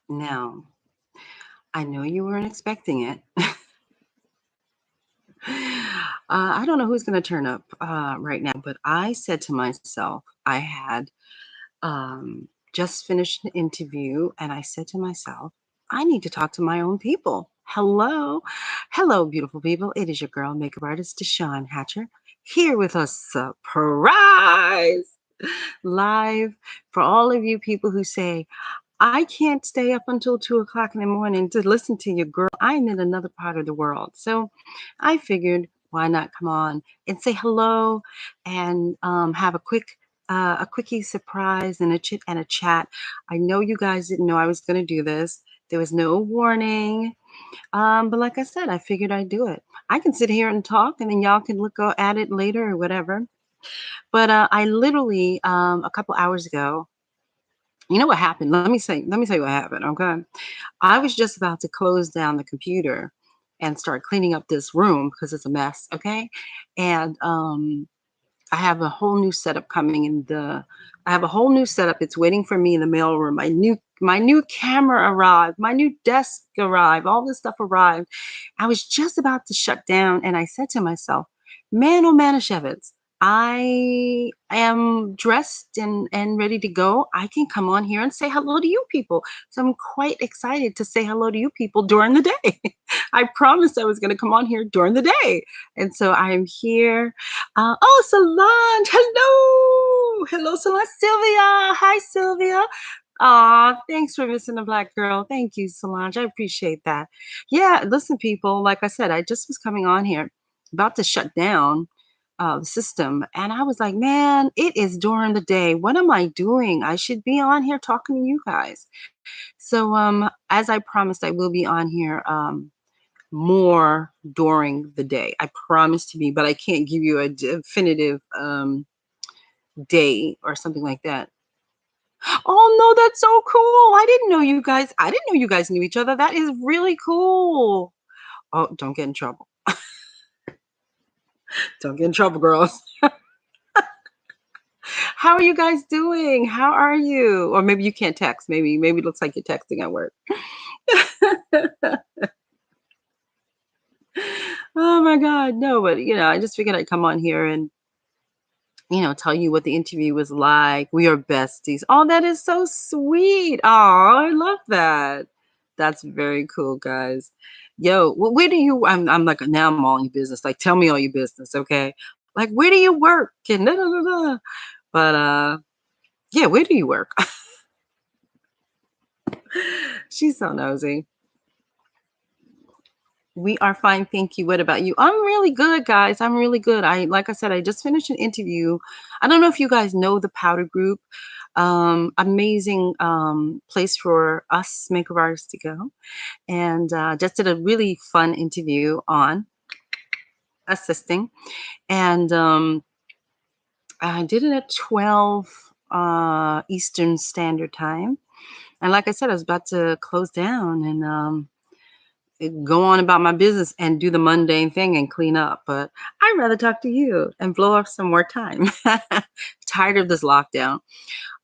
Now, I know you weren't expecting it. I don't know who's going to turn up right now, but I said to myself, I had just finished an interview, and I said to myself, I need to talk to my own people. Hello. Hello, beautiful people. It is your girl, makeup artist, DeShawn Hatcher, here with a surprise live for all of you people who say, I can't stay up until 2 o'clock in the morning to listen to you, girl. I'm in another part of the world. So I figured, why not come on and say hello and have a quickie surprise and a chit and a chat. I know you guys didn't know I was going to do this. There was no warning. But like I said, I figured I'd do it. I can sit here and talk, and then y'all can look at it later or whatever. But I literally, a couple hours ago, you know what happened? Let me tell you what happened. Okay. I was just about to close down the computer and start cleaning up this room because it's a mess. Okay. And I have a whole new setup coming in I have a whole new setup. It's waiting for me in the mailroom. My new camera arrived, my new desk arrived, all this stuff arrived. I was just about to shut down and I said to myself, man, oh Manischewitz, I am dressed and ready to go. I can come on here and say hello to you people. So I'm quite excited to say hello to you people during the day. I promised I was going to come on here during the day. And so I am here. Oh, Solange, hello. Hello, Solange. Sylvia. Hi, Sylvia. Aw, thanks for missing the black girl. Thank you, Solange. I appreciate that. Yeah, listen, people, like I said, I just was coming on here, about to shut down the system. And I was like, man, it is during the day. What am I doing? I should be on here talking to you guys. So as I promised, I will be on here more during the day. I promise to be, but I can't give you a definitive day or something like that. Oh no, that's so cool. I didn't know you guys knew each other. That is really cool. Oh, don't get in trouble. Don't get in trouble, girls. How are you guys doing? How are you? Or maybe you can't text. Maybe it looks like you're texting at work. Oh my God. No, but I just figured I'd come on here and tell you what the interview was like. We are besties. Oh, that is so sweet. Oh, I love that. That's very cool, guys. Yo, where do you? I'm like now I'm all in your business. Like, tell me all your business, okay? Like, where do you work? And da, da, da, da. But yeah, where do you work? She's so nosy. We are fine, thank you. What about you? I'm really good, guys. I'm really good. Like I said, I just finished an interview. I don't know if you guys know the Powder Group. Amazing place for us makeup artists to go. And just did a really fun interview on assisting. And I did it at 12 Eastern Standard Time. And like I said, I was about to close down and go on about my business and do the mundane thing and clean up. But I'd rather talk to you and blow off some more time. Tired of this lockdown.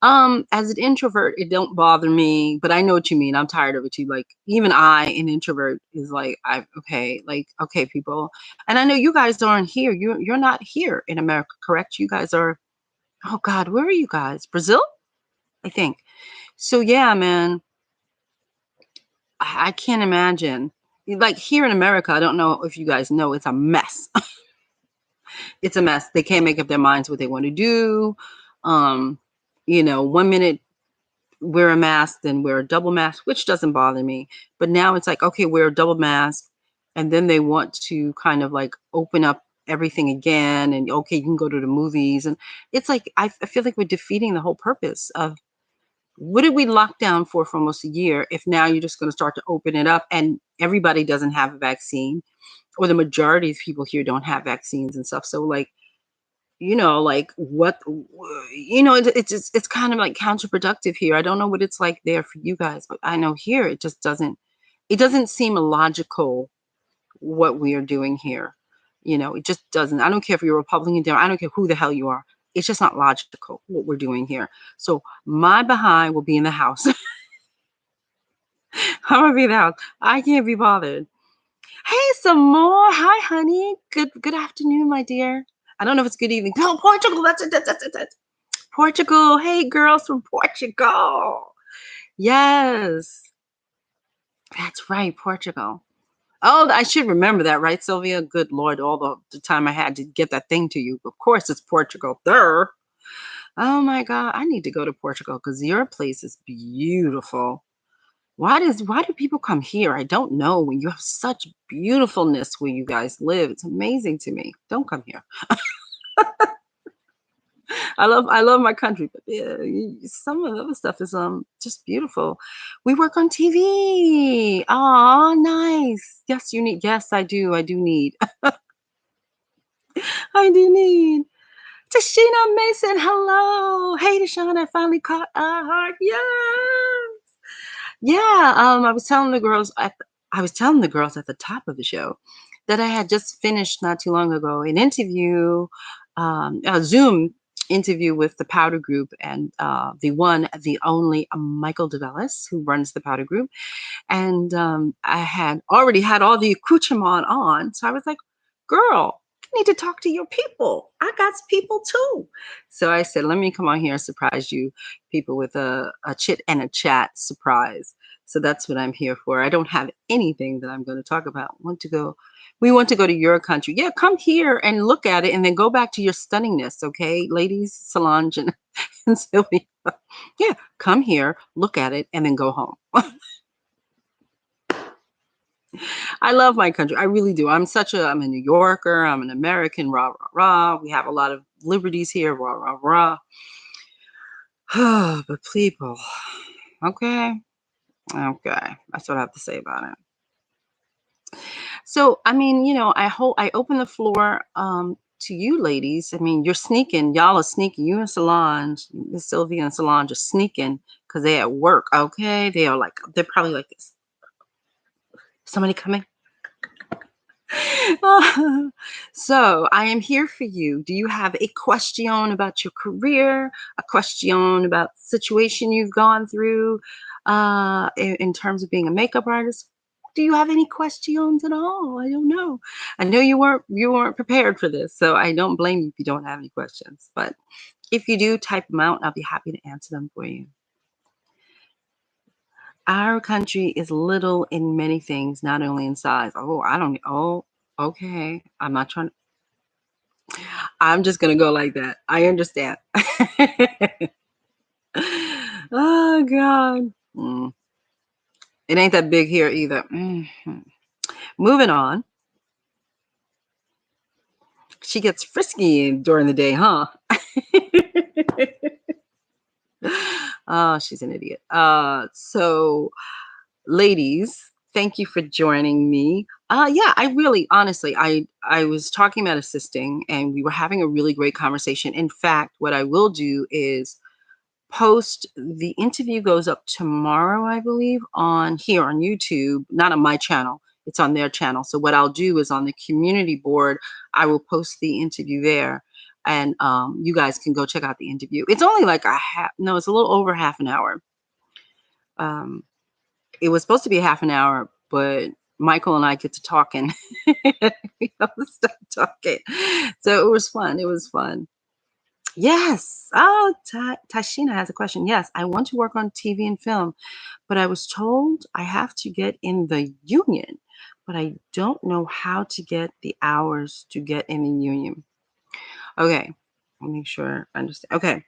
As an introvert, it don't bother me, but I know what you mean. I'm tired of it too. Like even an introvert, is like, okay, people. And I know you guys aren't here. You're not here in America, correct? You guys are. Oh God, where are you guys? Brazil, I think. So yeah, man, I can't imagine. Like here in America, I don't know if you guys know, it's a mess. It's a mess. They can't make up their minds what they want to do. Um, 1 minute wear a mask, then wear a double mask, which doesn't bother me. But now it's like, okay, wear a double mask, and then they want to kind of like open up everything again, and okay, you can go to the movies, and it's like I feel like we're defeating the whole purpose of what did we lock down for almost a year if now you're just going to start to open it up and everybody doesn't have a vaccine, or the majority of people here don't have vaccines and stuff. So like, like it's kind of like counterproductive here. I don't know what it's like there for you guys, but I know here it doesn't seem logical what we are doing here. It just doesn't. I don't care if you're Republican, I don't care who the hell you are. It's just not logical what we're doing here. So my behind will be in the house. I'm gonna be the house. I can't be bothered. Hey, some more. Hi, honey. Good afternoon, my dear. I don't know if it's good evening. No, Portugal. That's it. That's Portugal. Hey, girls from Portugal. Yes, that's right, Portugal. Oh, I should remember that, right, Sylvia? Good Lord, all the time I had to get that thing to you. Of course, it's Portugal. There. Oh my God, I need to go to Portugal because your place is beautiful. Why do people come here? I don't know. When you have such beautifulness where you guys live, it's amazing to me. Don't come here. I love my country, but yeah, some of the other stuff is just beautiful. We work on TV. Oh, nice. Yes, you need. Yes, I do. I do need. I do need. Tashina Mason, hello. Hey, DeShawn, I finally caught a heart. Yes. Yeah, I was telling the girls at the top of the show that I had just finished not too long ago an interview, a Zoom interview with the Powder Group and the one, the only Michael DeVellis, who runs the Powder Group. And I had already had all the accoutrement on. So I was like, girl, you need to talk to your people. I got people too. So I said, let me come on here and surprise you people with a chit and a chat surprise. So that's what I'm here for. I don't have anything that I'm going to talk about. We want to go to your country. Yeah, come here and look at it and then go back to your stunningness, okay? Ladies, Solange and, and Sylvia. Yeah, come here, look at it, and then go home. I love my country. I really do. I'm a New Yorker. I'm an American. Rah, rah, rah. We have a lot of liberties here. Rah, rah, rah. But people, okay. Okay. That's what I have to say about it. So, I mean, I open the floor to you ladies. I mean, you're sneaking. Y'all are sneaking. You and Solange, Miss Sylvia and Solange are sneaking because they're at work. Okay. They're probably like this. Somebody coming? So I am here for you. Do you have a question about your career, a question about situation you've gone through in terms of being a makeup artist? Do you have any questions at all? I don't know. I know you weren't prepared for this, so I don't blame you if you don't have any questions. But if you do, type them out. I'll be happy to answer them for you. Our country is little in many things, not only in size. Oh, I don't. Oh, okay. I'm just gonna go like that. I understand. Oh God. It ain't that big here either. Moving on. She gets frisky during the day, huh? Oh, she's an idiot. So ladies, thank you for joining me. Yeah, I really, honestly, I was talking about assisting, and we were having a really great conversation. In fact, what I will do is post the interview goes up tomorrow, I believe, on here on YouTube, not on my channel. It's on their channel. So what I'll do is on the community board, I will post the interview there, and you guys can go check out the interview. It's only like no, it's a little over half an hour. Um, it was supposed to be half an hour, but Michael and I get to talking. We have to stop talking. So it was fun. It was fun. Yes. Oh, Tashina has a question. Yes, I want to work on TV and film, but I was told I have to get in the union, but I don't know how to get the hours to get in the union. Okay. I'll make sure I understand. Okay.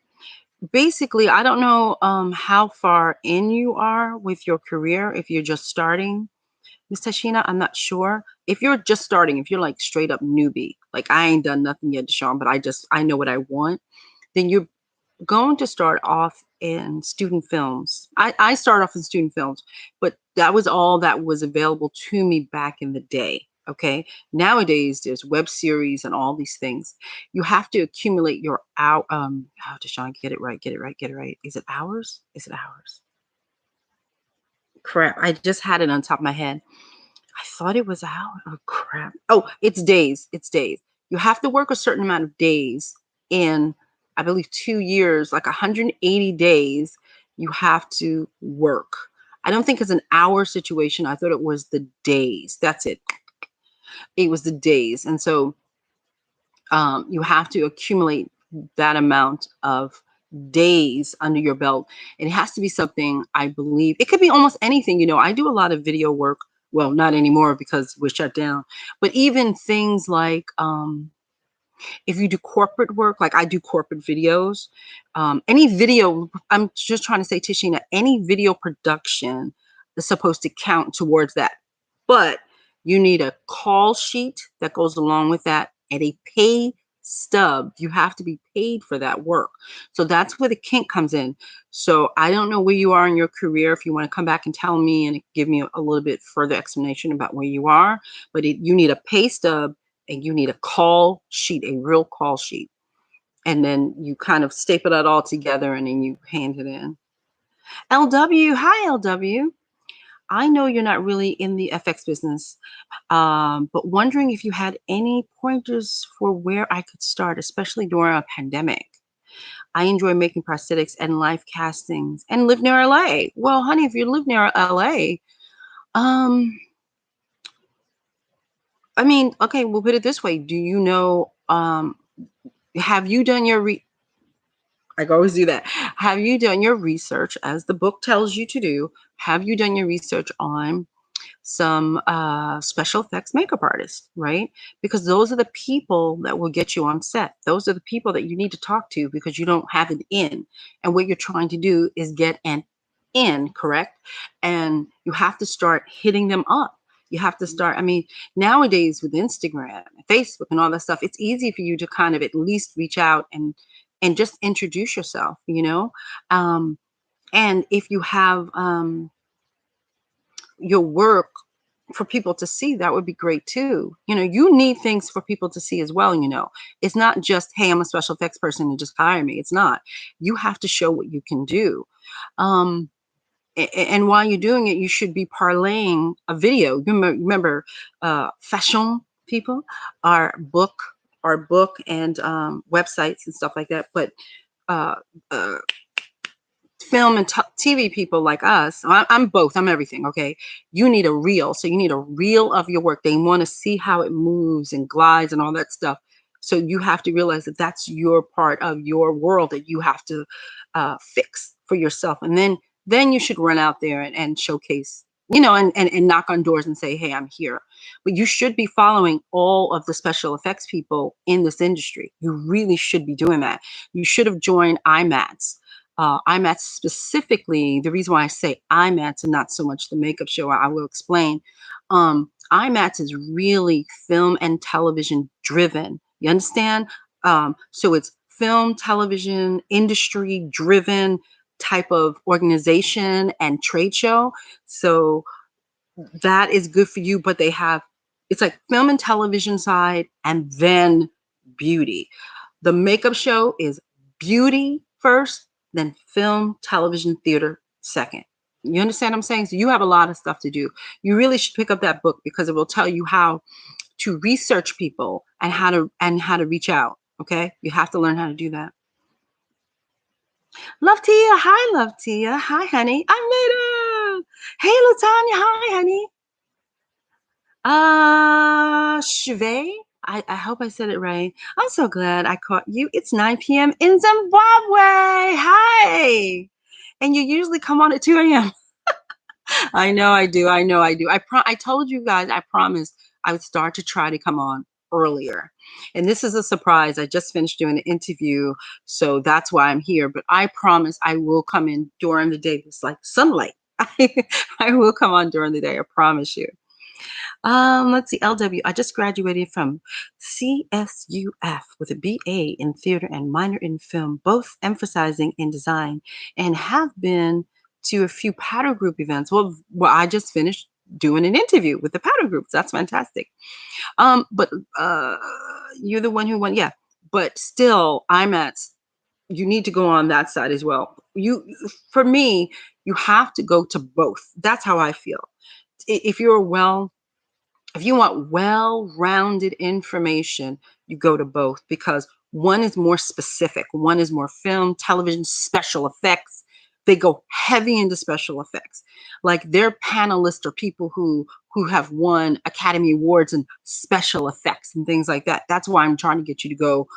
Basically, I don't know how far in you are with your career, if you're just starting. Miss Tashina, I'm not sure. If you're just starting, if you're like straight up newbie, like I ain't done nothing yet, DeShawn, but I know what I want, then you're going to start off in student films. I started off in student films, but that was all that was available to me back in the day. Okay. Nowadays, there's web series and all these things. You have to accumulate your hour. Oh, DeShawn, get it right, get it right, get it right. Is it hours? Is it hours? Crap. I just had it on top of my head. I thought it was hour. Oh, crap. Oh, it's days. It's days. You have to work a certain amount of days in, I believe, 2 years, like 180 days. You have to work. I don't think it's an hour situation. I thought it was the days. That's it. It was the days. And so you have to accumulate that amount of days under your belt. It has to be something, I believe. It could be almost anything. You know, I do a lot of video work. Well, not anymore because we're shut down. But even things like if you do corporate work, like I do corporate videos, any video, I'm just trying to say, Tishina, any video production is supposed to count towards that. But you need a call sheet that goes along with that and a pay stub. You have to be paid for that work. So that's where the kink comes in. So I don't know where you are in your career. If you want to come back and tell me and give me a little bit further explanation about where you are, but you need a pay stub and you need a call sheet, a real call sheet. And then you kind of staple that all together and then you hand it in. LW, hi LW. I know you're not really in the FX business, but wondering if you had any pointers for where I could start, especially during a pandemic. I enjoy making prosthetics and live castings and live near LA. Well, honey, if you live near LA, I mean, okay, we'll put it this way. Do you know, have you done your I always do that. Have you done your research as the book tells you to do? Have you done your research on some special effects makeup artists, right? Because those are the people that will get you on set. Those are the people that you need to talk to because you don't have an in. And what you're trying to do is get an in, correct? And you have to start hitting them up. You have to start, I mean, nowadays with Instagram, Facebook and all that stuff, it's easy for you to kind of at least reach out and just introduce yourself, you know? And if you have your work for people to see, that would be great too. You know, you need things for people to see as well. You know, it's not just, hey, I'm a special effects person and just hire me. It's not. You have to show what you can do. And while you're doing it, you should be parlaying a video. You remember fashion people are book and websites and stuff like that. But uh, uh, film and TV people like us, I'm both, I'm everything, okay? You need a reel. So you need a reel of your work. They want to see how it moves and glides and all that stuff. So you have to realize that that's your part of your world that you have to fix for yourself. And then you should run out there and showcase, you know, and knock on doors and say, hey, I'm here. But you should be following all of the special effects people in this industry. You really should be doing that. You should have joined IMATS. IMATS specifically, the reason why I say IMATS and not so much the makeup show, I will explain. IMATS is really film and television driven. You understand? So it's film, television, industry driven type of organization and trade show. So that is good for you, but they have, it's like film and television side and then beauty. The makeup show is beauty first, then film, television, theater second. You understand what I'm saying? So you have a lot of stuff to do. You really should pick up that book because it will tell you how to research people and how to reach out. Okay, you have to learn how to do that. Love Tia, hi, Love Tia, hi, honey. I made it. Hey, Latanya, hi, honey. Shve. I hope I said it right. I'm so glad I caught you. It's 9 p.m. in Zimbabwe. Hi. And you usually come on at 2 a.m. I know I do. I know I do. I told you guys, I promised I would start to try to come on earlier. And this is a surprise. I just finished doing an interview, so that's why I'm here. But I promise I will come in during the day. It's like sunlight. I will come on during the day. I promise you. Let's see, LW. I just graduated from CSUF with a BA in theater and minor in film, both emphasizing in design, and have been to a few paddle group events. Well, I just finished doing an interview with the paddle groups. That's fantastic. But you're the one who won, yeah. But still, IMATS, you need to go on that side as well. For me, you have to go to both. That's how I feel. If you want well-rounded information, you go to both because one is more specific. One is more film, television, special effects. they go heavy into special effects. Like their panelists are people who have won Academy Awards and special effects and things like that. That's why I'm trying to get you to go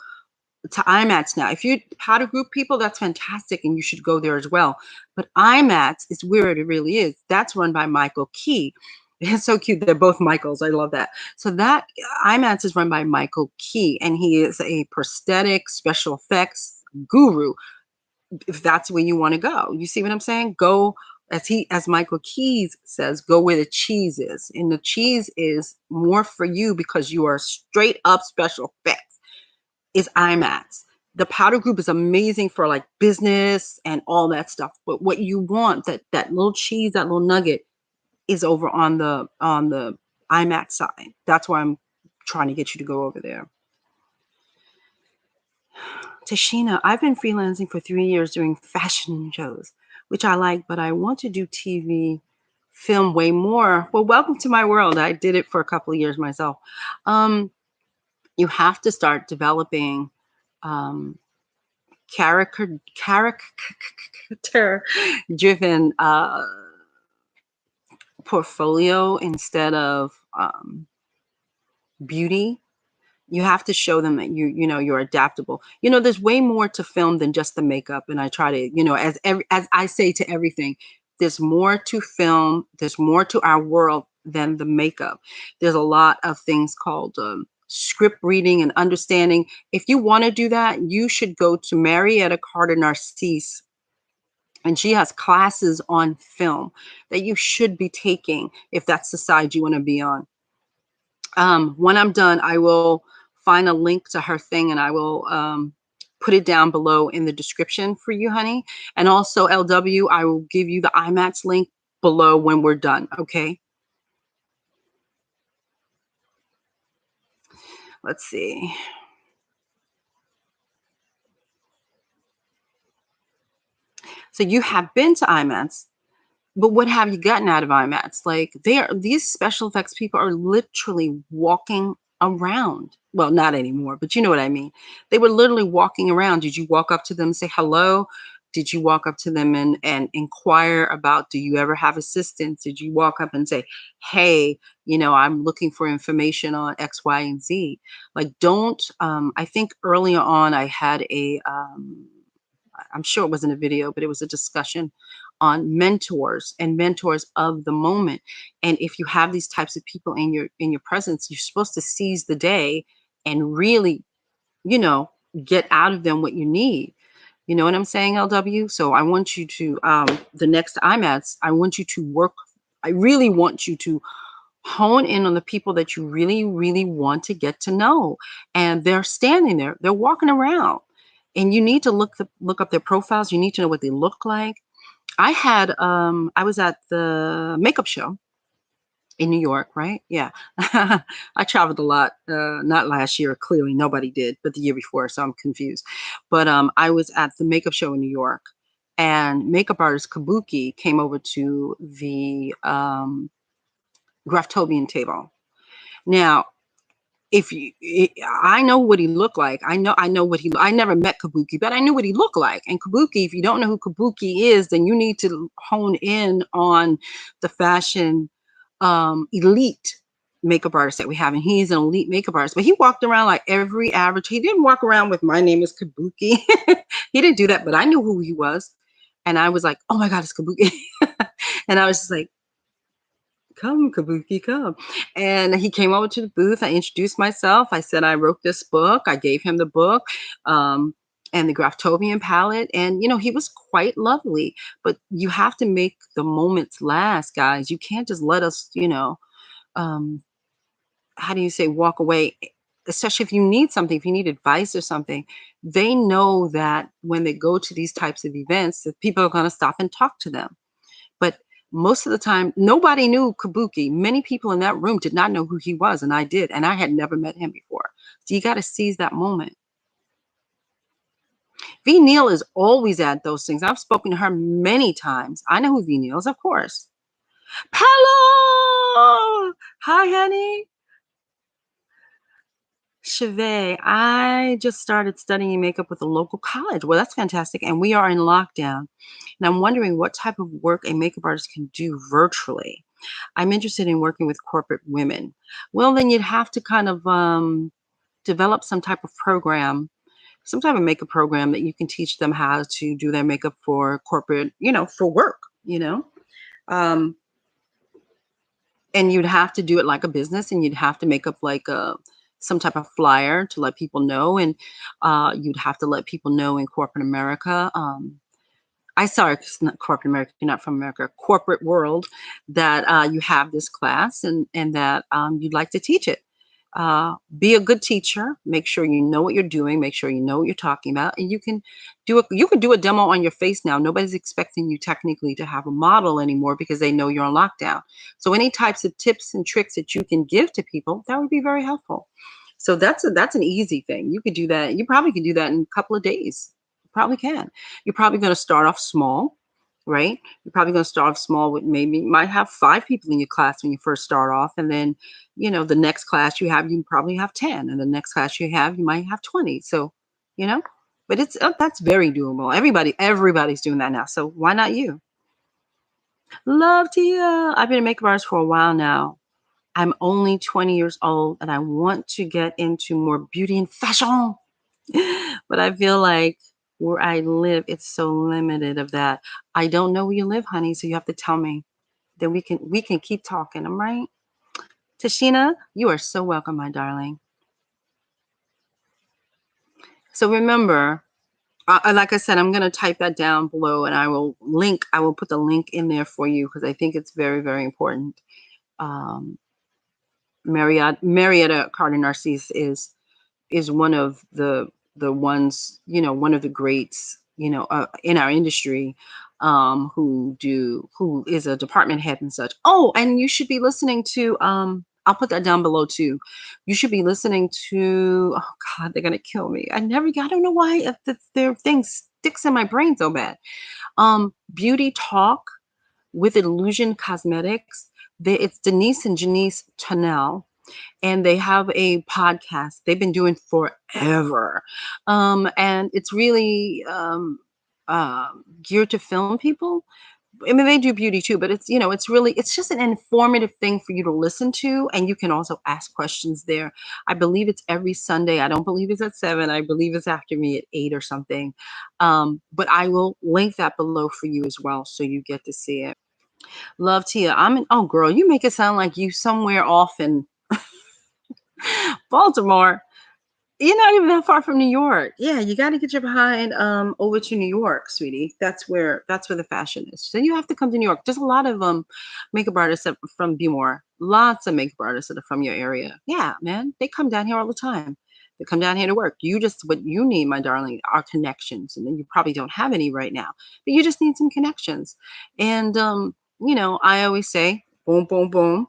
to IMATS now. If you powder group people, that's fantastic, and you should go there as well. But IMATS is where it really is. That's run by Michael Key. It's so cute. They're both Michaels. I love that. So that IMATS is run by Michael Key, and he is a prosthetic special effects guru. If that's where you want to go, you see what I'm saying? Go as Michael Keys says, go where the cheese is, and the cheese is more for you because you are straight up special effects. Is IMATS. The powder group is amazing for like business and all that stuff. But what you want, that little cheese, that little nugget, is over on the IMATS side. That's why I'm trying to get you to go over there. Tashina, I've been freelancing for 3 years doing fashion shows, which I like, but I want to do TV, film way more. Well, welcome to my world. I did it for a couple of years myself. You have to start developing character driven portfolio instead of beauty. You have to show them that you're adaptable. There's way more to film than just the makeup. And I try to, as I say to everything, there's more to film. There's more to our world than the makeup. There's a lot of things called script reading and understanding. If you want to do that, you should go to MARIETTA NARCISSE, and she has classes on film that you should be taking if that's the side you want to be on. When I'm done, I will find a link to her thing, and I will put it down below in the description for you, honey. And also, LW, I will give you the IMATS link below when we're done, okay? Let's see. So you have been to IMATS, but what have you gotten out of IMATS? Like, these special effects people are literally walking around. Well, not anymore, but you know what I mean. They were literally walking around. Did you walk up to them and say hello? Did you walk up to them and inquire about, do you ever have assistance? Did you walk up and say, hey, I'm looking for information on X, Y, and Z? Like, don't, I think earlier on I had I'm sure it wasn't a video, but it was a discussion on mentors and mentors of the moment. And if you have these types of people in your presence, you're supposed to seize the day and really, get out of them what you need. You know what I'm saying, LW? So I want you to, the next IMATS, I want you to work. I really want you to hone in on the people that you really, really want to get to know. And they're standing there, they're walking around. And you need to look up their profiles. You need to know what they look like. I was at the makeup show in New York, right? Yeah. I traveled a lot. Not last year, clearly nobody did, but the year before, so I'm confused. But I was at the makeup show in New York, and makeup artist Kabuki came over to the Graftobian table. Now, I know what he looked like. I know what I never met Kabuki, but I knew what he looked like. And Kabuki, if you don't know who Kabuki is, then you need to hone in on the fashion elite makeup artist that we have. And he's an elite makeup artist, but he walked around like every average. He didn't walk around with, my name is Kabuki. He didn't do that, but I knew who he was. And I was like, oh my God, it's Kabuki. And I was just like, come, Kabuki, come. And he came over to the booth. I introduced myself. I said I wrote this book. I gave him the book and the Graftobian palette. And, he was quite lovely. But you have to make the moments last, guys. You can't just let us, how do you say, walk away, especially if you need something, if you need advice or something. They know that when they go to these types of events, that people are going to stop and talk to them. But most of the time, nobody knew Kabuki. Many people in that room did not know who he was, and I did, and I had never met him before. So you got to seize that moment. V. Neal is always at those things. I've spoken to her many times. I know who V. Neal is, of course. Hello! Hi, honey. Chevy, I just started studying makeup with a local college. Well, that's fantastic. And we are in lockdown. And I'm wondering what type of work a makeup artist can do virtually. I'm interested in working with corporate women. Well, then you'd have to kind of develop some type of program, some type of makeup program that you can teach them how to do their makeup for corporate, for work, Um, and you'd have to do it like a business, and you'd have to make up like some type of flyer to let people know, and you'd have to let people know in corporate America. I sorry, it's not corporate America, you're not from America, corporate world, that you have this class, and that you'd like to teach it. Be a good teacher. Make sure you know what you're doing. Make sure you know what you're talking about, and you can do a demo on your face now. Nobody's expecting you technically to have a model anymore because they know you're on lockdown. So any types of tips and tricks that you can give to people, that would be very helpful. So that's an easy thing. You could do that. You probably could do that in a couple of days. You probably can. You're probably going to start off small, right? You're probably going to start off small with maybe might have 5 people in your class when you first start off, and then the next class you probably have 10, and the next class you might have 20. So, you know, but it's that's very doable. Everybody's doing that now. So why not you? Love Tia. I've been a makeup artist for a while now. I'm only 20 years old and I want to get into more beauty and fashion. But I feel like where I live, it's so limited of that. I don't know where you live, honey, so you have to tell me. Then we can keep talking. I'm right. Tashina, you are so welcome, my darling. So remember, like I said, I'm going to type that down below, and I will put the link in there for you because I think it's very, very important. Um, Marietta Carter Narcisse is one of the ones, one of the greats, in our industry, who is a department head and such. Oh, and you should be listening to I'll put that down below too. You should be listening to, oh God, they're gonna kill me. I don't know why their thing sticks in my brain so bad. Beauty Talk with Illusion Cosmetics. It's Denise and Janice Tennell, and they have a podcast they've been doing forever. And it's really geared to film people. I mean, they do beauty too, but it's just an informative thing for you to listen to, and you can also ask questions there. I believe it's every Sunday. I don't believe it's at 7. I believe it's after me at 8 or something. But I will link that below for you as well, so you get to see it. Love Tia. Oh girl, you make it sound like you somewhere off in Baltimore. You're not even that far from New York. Yeah, you got to get your behind over to New York, sweetie. That's where the fashion is. So you have to come to New York. There's a lot of makeup artists from Bmore. Lots of makeup artists that are from your area. Yeah, man, they come down here all the time. They come down here to work. What you need, my darling, are connections, and then you probably don't have any right now, but you just need some connections. And I always say, boom, boom, boom.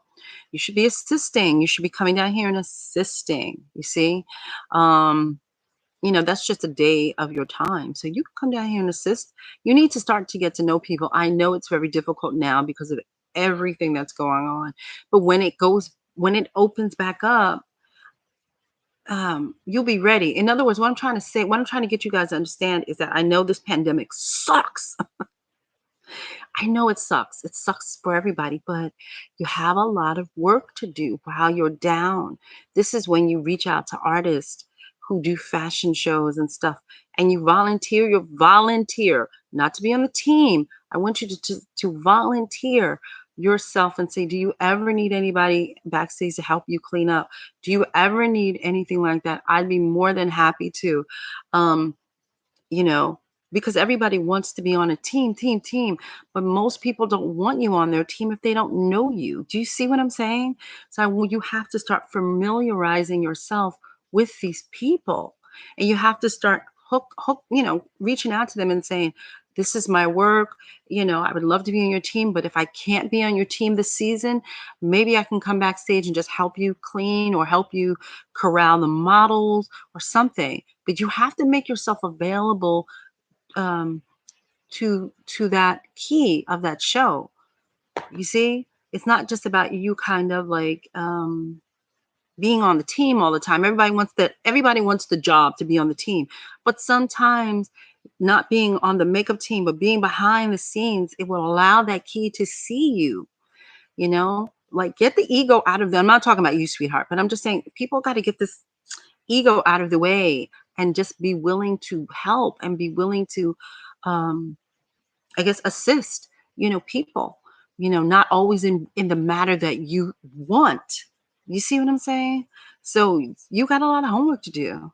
You should be assisting. You should be coming down here and assisting. You see, um, that's just a day of your time. So you can come down here and assist. You need to start to get to know people. I know it's very difficult now because of everything that's going on, but when it opens back up, you'll be ready. In other words, what I'm trying to get you guys to understand is that I know this pandemic sucks. I know it sucks. It sucks for everybody, but you have a lot of work to do while you're down. This is when you reach out to artists who do fashion shows and stuff, and you volunteer. You volunteer, not to be on the team. I want you to volunteer yourself and say, do you ever need anybody backstage to help you clean up? Do you ever need anything like that? I'd be more than happy to. Um, you know, because everybody wants to be on a team, but most people don't want you on their team if they don't know you. Do you see what I'm saying? You have to start familiarizing yourself with these people, and you have to start reaching out to them and saying, this is my work. I would love to be on your team, but if I can't be on your team this season, maybe I can come backstage and just help you clean or help you corral the models or something. But you have to make yourself available um, to that key of that show. You see, it's not just about you kind of like being on the team all the time. Everybody wants the job to be on the team. But sometimes not being on the makeup team, but being behind the scenes, it will allow that key to see you, like get the ego out of them. I'm not talking about you, sweetheart, but I'm just saying people got to get this ego out of the way and just be willing to help and be willing to, um, I guess, assist, people, not always in the matter that you want. You see what I'm saying? So you got a lot of homework to do.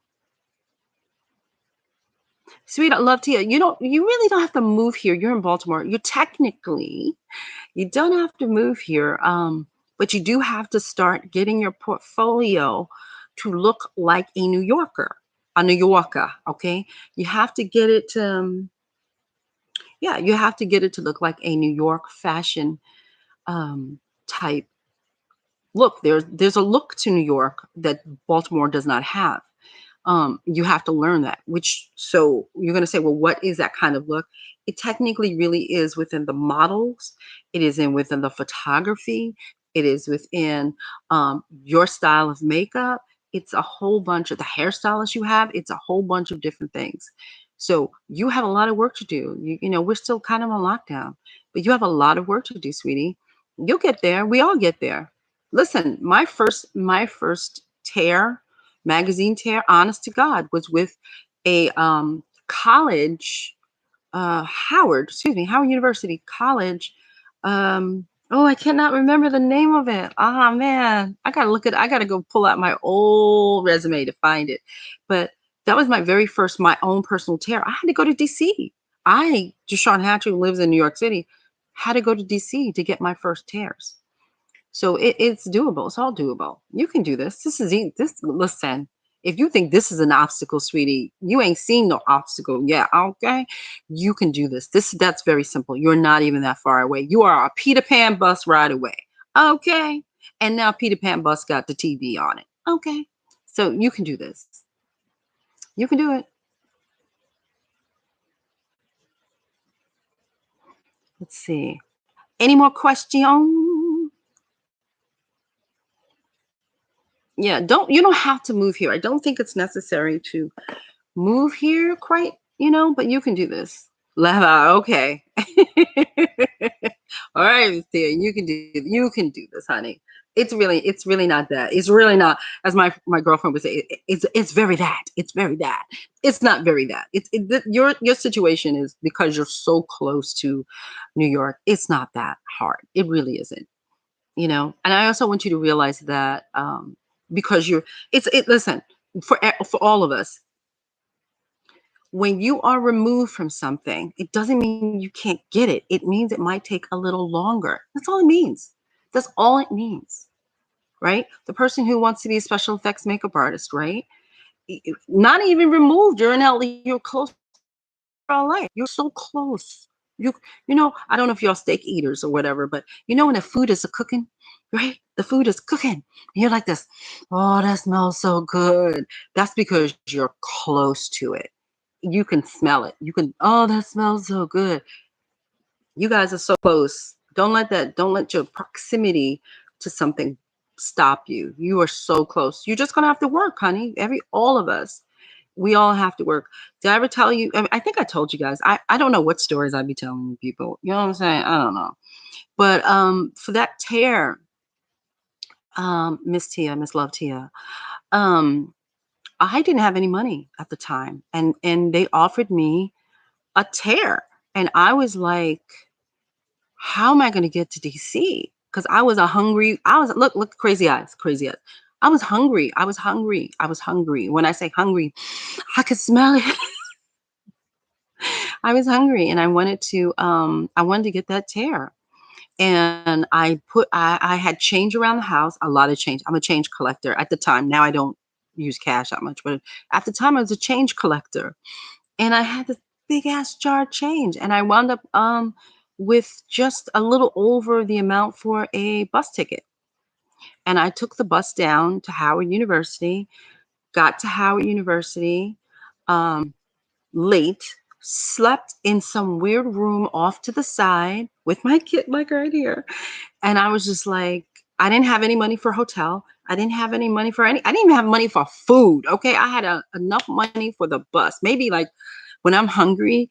Sweet, I love Tia. You really don't have to move here. You're in Baltimore. You don't have to move here. But you do have to start getting your portfolio to look like a New Yorker. Okay. You have to get it yeah, you have to get it to look like a New York fashion type look. There's a look to New York that Baltimore does not have. You have to learn that, so you're going to say, well, what is that kind of look? It technically really is within the models. It is within the photography. It is within your style of makeup. It's a whole bunch of the hairstylists you have. It's a whole bunch of different things. So you have a lot of work to do. We're still kind of on lockdown, but you have a lot of work to do, sweetie. You'll get there. We all get there. Listen, my first tear magazine tear, honest to God, was with a college, Howard University College. Oh, I cannot remember the name of it. Ah, man, I gotta go pull out my old resume to find it. But that was my own personal tear. I had to go to DC. DeShawn Hatcher, who lives in New York City, had to go to DC to get my first tears. So it's doable. It's all doable. You can do this. Listen, if you think this is an obstacle, sweetie, you ain't seen no obstacle yet. Okay. You can do this. That's very simple. You're not even that far away. You are a Peter Pan bus ride away. Okay. And now Peter Pan bus got the TV on it. Okay. So you can do this. You can do it. Let's see. Any more questions? Yeah, you don't have to move here. I don't think it's necessary to move here quite, but you can do this. Leva, okay. All right, Thea, you can do this, honey. It's really not that. It's really not, as my girlfriend would say, it's very that. It's very that. It's not very that. Your situation is because you're so close to New York. It's not that hard. It really isn't. And I also want you to realize that because listen, for all of us, when you are removed from something, it doesn't mean you can't get it. It means it might take a little longer. That's all it means. That's all it means, right? The person who wants to be a special effects makeup artist, right? Not even removed. You're in LA. You're close to LA. You're so close. I don't know if y'all steak eaters or whatever, but when the food is cooking, right? The food is cooking. And you're like this, oh, that smells so good. That's because you're close to it. You can smell it. Oh, that smells so good. You guys are so close. Don't let your proximity to something stop you. You are so close. You're just gonna have to work, honey. All of us, we all have to work. Did I ever tell you? I think I told you guys. I don't know what stories I'd be telling people. You know what I'm saying? I don't know. But for that tear, Miss Love Tia, um, I didn't have any money at the time, and they offered me a tear, and I was like, how am I going to get to DC? Because I was, look, crazy eyes, crazy eyes. I was hungry. I was hungry. I was hungry. When I say hungry, I could smell it. I was hungry, and I wanted to get that tear. And I had change around the house, a lot of change. I'm a change collector at the time. Now I don't use cash that much, but at the time I was a change collector. And I had this big ass jar of change, and I wound up with just a little over the amount for a bus ticket. And I took the bus down to Howard University, got to Howard University um, late, slept in some weird room off to the side with my kid, like right here. And I was just like, I didn't have any money for a hotel. I didn't have any money for I didn't even have money for food. Okay. I had enough money for the bus. Maybe like when I'm hungry,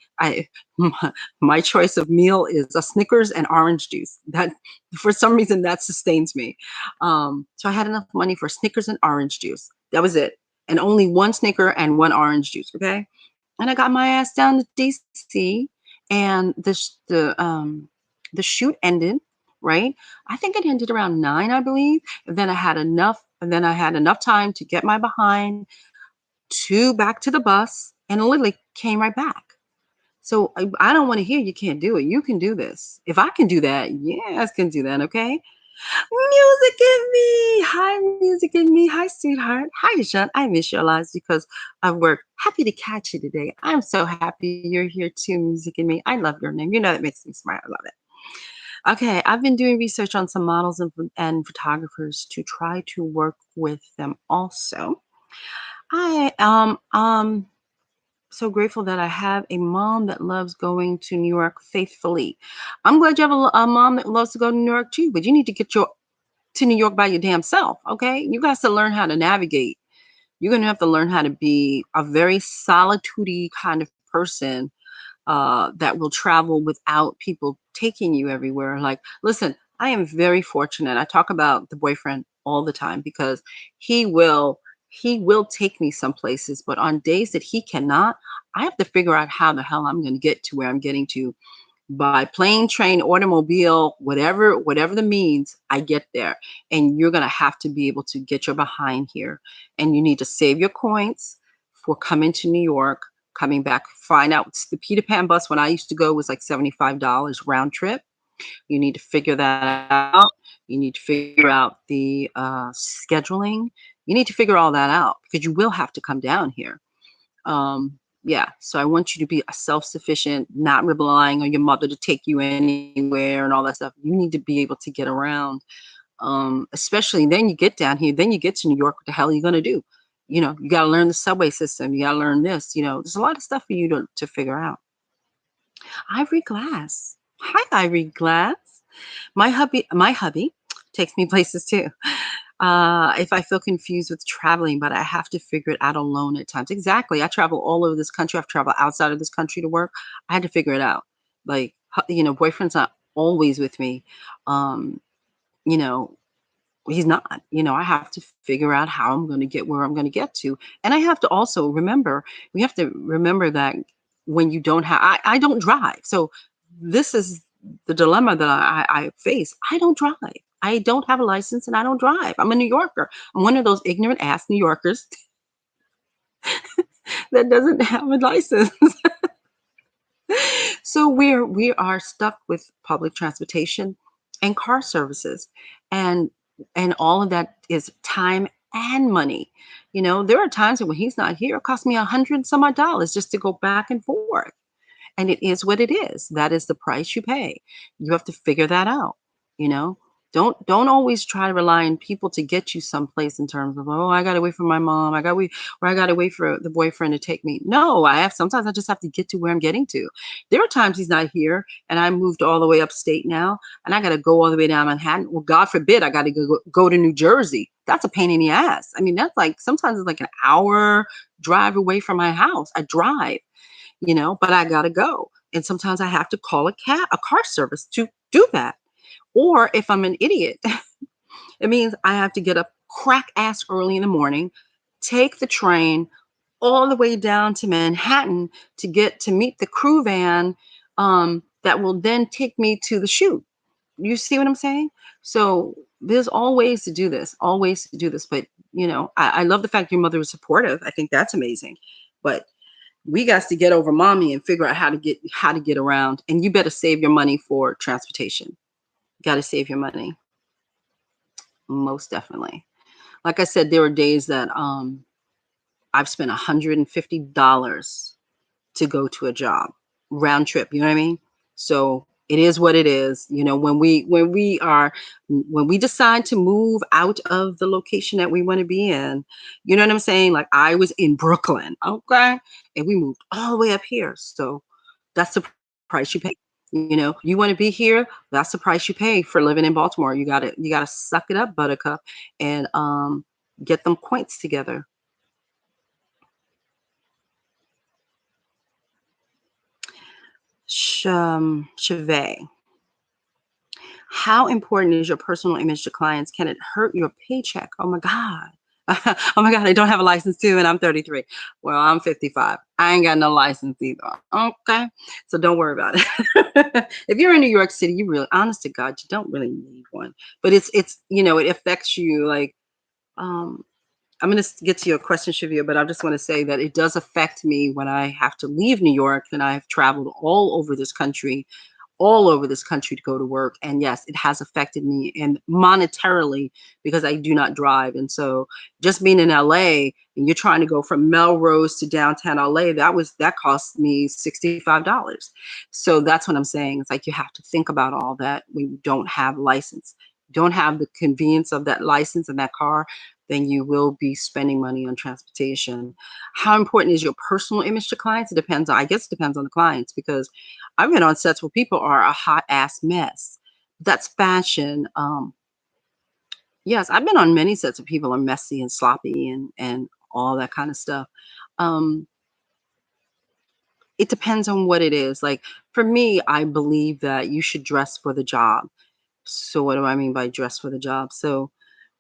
my choice of meal is a Snickers and orange juice. That for some reason that sustains me. So I had enough money for Snickers and orange juice. That was it, and only one Snicker and one orange juice. Okay, and I got my ass down to DC, and the shoot ended. Right, I think it ended around 9, I believe. And then I had enough, time to get my behind to back to the bus, and literally came right back. So I don't want to hear you can't do it. You can do this. If I can do that, yes, can do that. Okay. Music in me. Hi, music in me. Hi, sweetheart. Hi, DeShawn. I miss your lives because of work. Happy to catch you today. I'm so happy you're here too, music in me. I love your name. You know, it makes me smile. I love it. Okay, I've been doing research on some models and photographers to try to work with them also. I so grateful that I have a mom that loves going to New York faithfully. I'm glad you have a mom that loves to go to New York too, but you need to get your to New York by your damn self. Okay, you guys to learn how to navigate. You're gonna have to learn how to be a very solitude kind of person that will travel without people taking you everywhere. Like, listen, I am very fortunate. I talk about the boyfriend all the time because he will he will take me some places, but on days that he cannot, I have to figure out how the hell I'm going to get to where I'm getting to by plane, train, automobile, whatever the means, I get there. And you're going to have to be able to get your behind here. And you need to save your coins for coming to New York, coming back. Find out the Peter Pan bus when I used to go was like $75 round trip. You need to figure that out. You need to figure out the scheduling. You need to figure all that out because you will have to come down here. Yeah, so I want you to be a self-sufficient, not relying on your mother to take you anywhere and all that stuff. You need to be able to get around. Especially then you get down here, then you get to New York, what the hell are you gonna do? You know, you gotta learn the subway system, you gotta learn this, there's a lot of stuff for you to figure out. Ivory Glass. Hi, Ivory Glass. My hubby takes me places too. If I feel confused with traveling, but I have to figure it out alone at times. Exactly. I travel all over this country. I've traveled outside of this country to work. I had to figure it out. Like, boyfriend's not always with me. Um, you know, he's not. I have to figure out how I'm going to get where I'm going to get to. And I have to also remember, we have to remember that when you don't have, I don't drive. So this is the dilemma that I face. I don't drive. I don't have a license and I don't drive. I'm a New Yorker. I'm one of those ignorant ass New Yorkers that doesn't have a license. So we are stuck with public transportation and car services, and all of that is time and money. There are times when he's not here, it costs me 100 some odd dollars just to go back and forth. And it is what it is. That is the price you pay. You have to figure that out, you know? Don't always try to rely on people to get you someplace in terms of, oh, I gotta wait for my mom, I gotta wait, or I gotta wait for the boyfriend to take me. No, sometimes I just have to get to where I'm getting to. There are times he's not here and I moved all the way upstate now and I gotta go all the way down Manhattan. Well, God forbid I gotta go to New Jersey. That's a pain in the ass. I mean, that's like sometimes it's like an hour drive away from my house. I drive, but I gotta go. And sometimes I have to call a car service to do that. Or if I'm an idiot, it means I have to get up crack ass early in the morning, take the train all the way down to Manhattan to get to meet the crew van that will then take me to the shoot. You see what I'm saying? So there's all ways to do this, all ways to do this. But I love the fact your mother was supportive. I think that's amazing. But we got to get over mommy and figure out how to get around. And you better save your money for transportation. Got to save your money. Most definitely. Like I said, there were days that I've spent $150 to go to a job round trip. You know what I mean? So it is what it is. When we decide to move out of the location that we want to be in, you know what I'm saying? Like I was in Brooklyn, okay, and we moved all the way up here. So that's the price you pay. You want to be here, that's the price you pay for living in Baltimore. You gotta suck it up, buttercup, and get them points together. Cheve. How important is your personal image to clients? Can it hurt your paycheck? Oh my God. Oh my God, I don't have a license too, and I'm 33. Well, I'm 55. I ain't got no license either. Okay. So don't worry about it. If you're in New York City, you really, honest to God, you don't really need one. But it affects you like, um, I'm going to get to your question, Shavia, but I just want to say that it does affect me when I have to leave New York, and I've traveled all over this country to go to work. And yes, it has affected me and monetarily because I do not drive. And so just being in LA and you're trying to go from Melrose to downtown LA, that cost me $65. So that's what I'm saying. It's like you have to think about all that when you don't have license, don't have the convenience of that license and that car, then you will be spending money on transportation. How important is your personal image to clients? It depends. I guess it depends on the clients because I've been on sets where people are a hot ass mess. That's fashion. Yes, I've been on many sets where people are messy and sloppy and all that kind of stuff. Um, it depends on what it is. Like for me, I believe that you should dress for the job. So what do I mean by dress for the job? So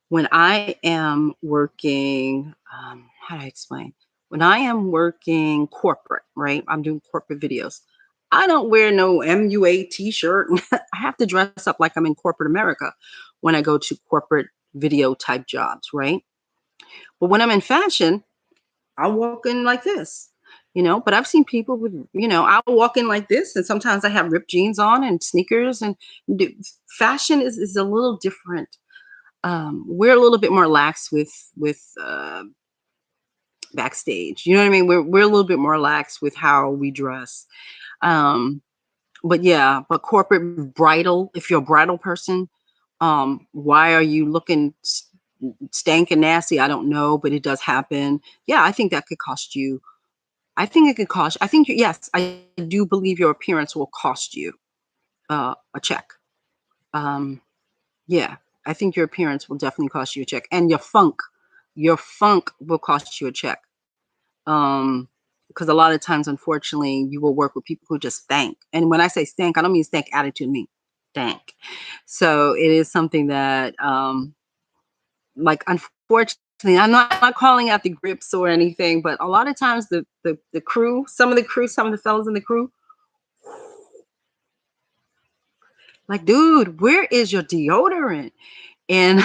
when I am working, how do I explain? When I am working corporate, right? I'm doing corporate videos. I don't wear no MUA t-shirt. I have to dress up like I'm in corporate America when I go to corporate video type jobs, right? But when I'm in fashion, I walk in like this. But I've seen people I'll walk in like this, and sometimes I have ripped jeans on and sneakers, and fashion is a little different. We're a little bit more lax with backstage. You know what I mean? We're a little bit more lax with how we dress. Um, but yeah, but corporate bridal, if you're a bridal person, why are you looking stank and nasty? I don't know, but it does happen. Yeah, I think that could cost you. I think it could cost. I think yes, I do believe your appearance will cost you a check. Um, Yeah, I think your appearance will definitely cost you a check, and your funk will cost you a check. Um, because a lot of times, unfortunately, you will work with people who just stank. And when I say stank, I don't mean stank attitude, I mean stank. So it is something that, like, unfortunately, I'm not calling out the grips or anything, but a lot of times the crew, some of the fellas in the crew, like, dude, where is your deodorant? And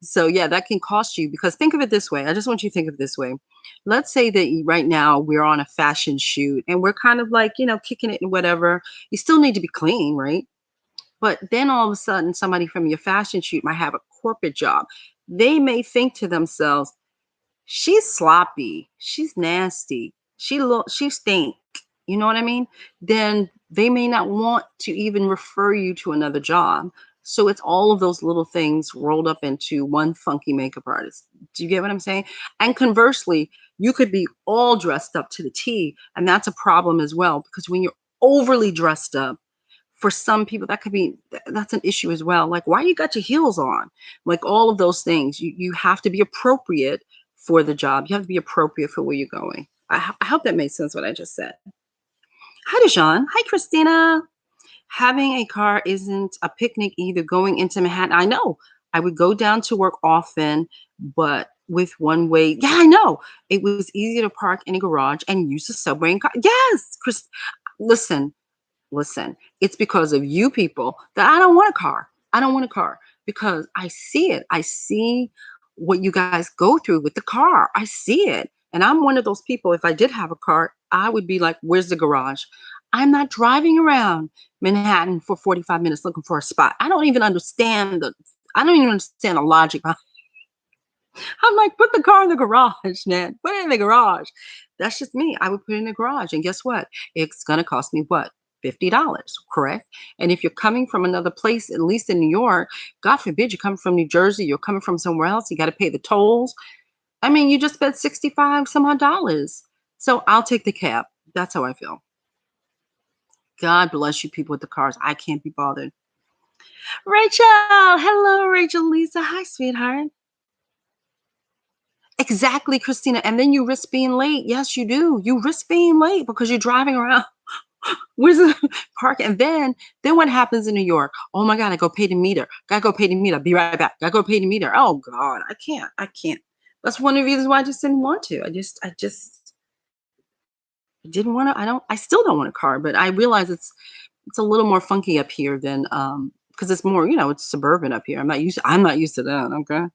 so yeah, that can cost you because think of it this way. I just want you to think of it this way. Let's say that right now we're on a fashion shoot and we're kind of like, kicking it and whatever. You still need to be clean, right? But then all of a sudden somebody from your fashion shoot might have a corporate job. They may think to themselves, she's sloppy, she's nasty, she stink. You know what I mean? Then they may not want to even refer you to another job. So it's all of those little things rolled up into one funky makeup artist. Do you get what I'm saying? And conversely, you could be all dressed up to the T, and that's a problem as well because when you're overly dressed up, for some people that's an issue as well. Like, why you got your heels on? Like all of those things, you have to be appropriate for the job. You have to be appropriate for where you're going. I hope that made sense what I just said. Hi, DeShawn. Hi, Christina. Having a car isn't a picnic either. Going into Manhattan, I know. I would go down to work often, but with one way. Yeah, I know. It was easier to park in a garage and use the subway and car. Yes, Chris. Listen, Listen, it's because of you people that I don't want a car. I don't want a car because I see it. I see what you guys go through with the car. I see it. And I'm one of those people, if I did have a car, I would be like, where's the garage? I'm not driving around Manhattan for 45 minutes looking for a spot. I don't even understand the logic. I'm like, put the car in the garage, man. Put it in the garage. That's just me. I would put it in the garage. And guess what? It's going to cost me what? $50, correct? And if you're coming from another place, at least in New York, God forbid you're coming from New Jersey, you're coming from somewhere else, you got to pay the tolls. I mean, you just spent 65 some odd dollars. So I'll take the cab. That's how I feel. God bless you people with the cars. I can't be bothered. Rachel, hello, Rachel Lisa. Hi, sweetheart. Exactly, Christina. And then you risk being late. Yes, you do. You risk being late because you're driving around. Where's the park? And then what happens in New York? Oh my God, I go pay the meter. Gotta go pay the meter. Be right back. Gotta go pay the meter. Oh God, I can't. I can't. That's one of the reasons why I just didn't want to. I just didn't want to. I still don't want a car, but I realize it's a little more funky up here than because it's more, it's suburban up here. I'm not used to that. Okay.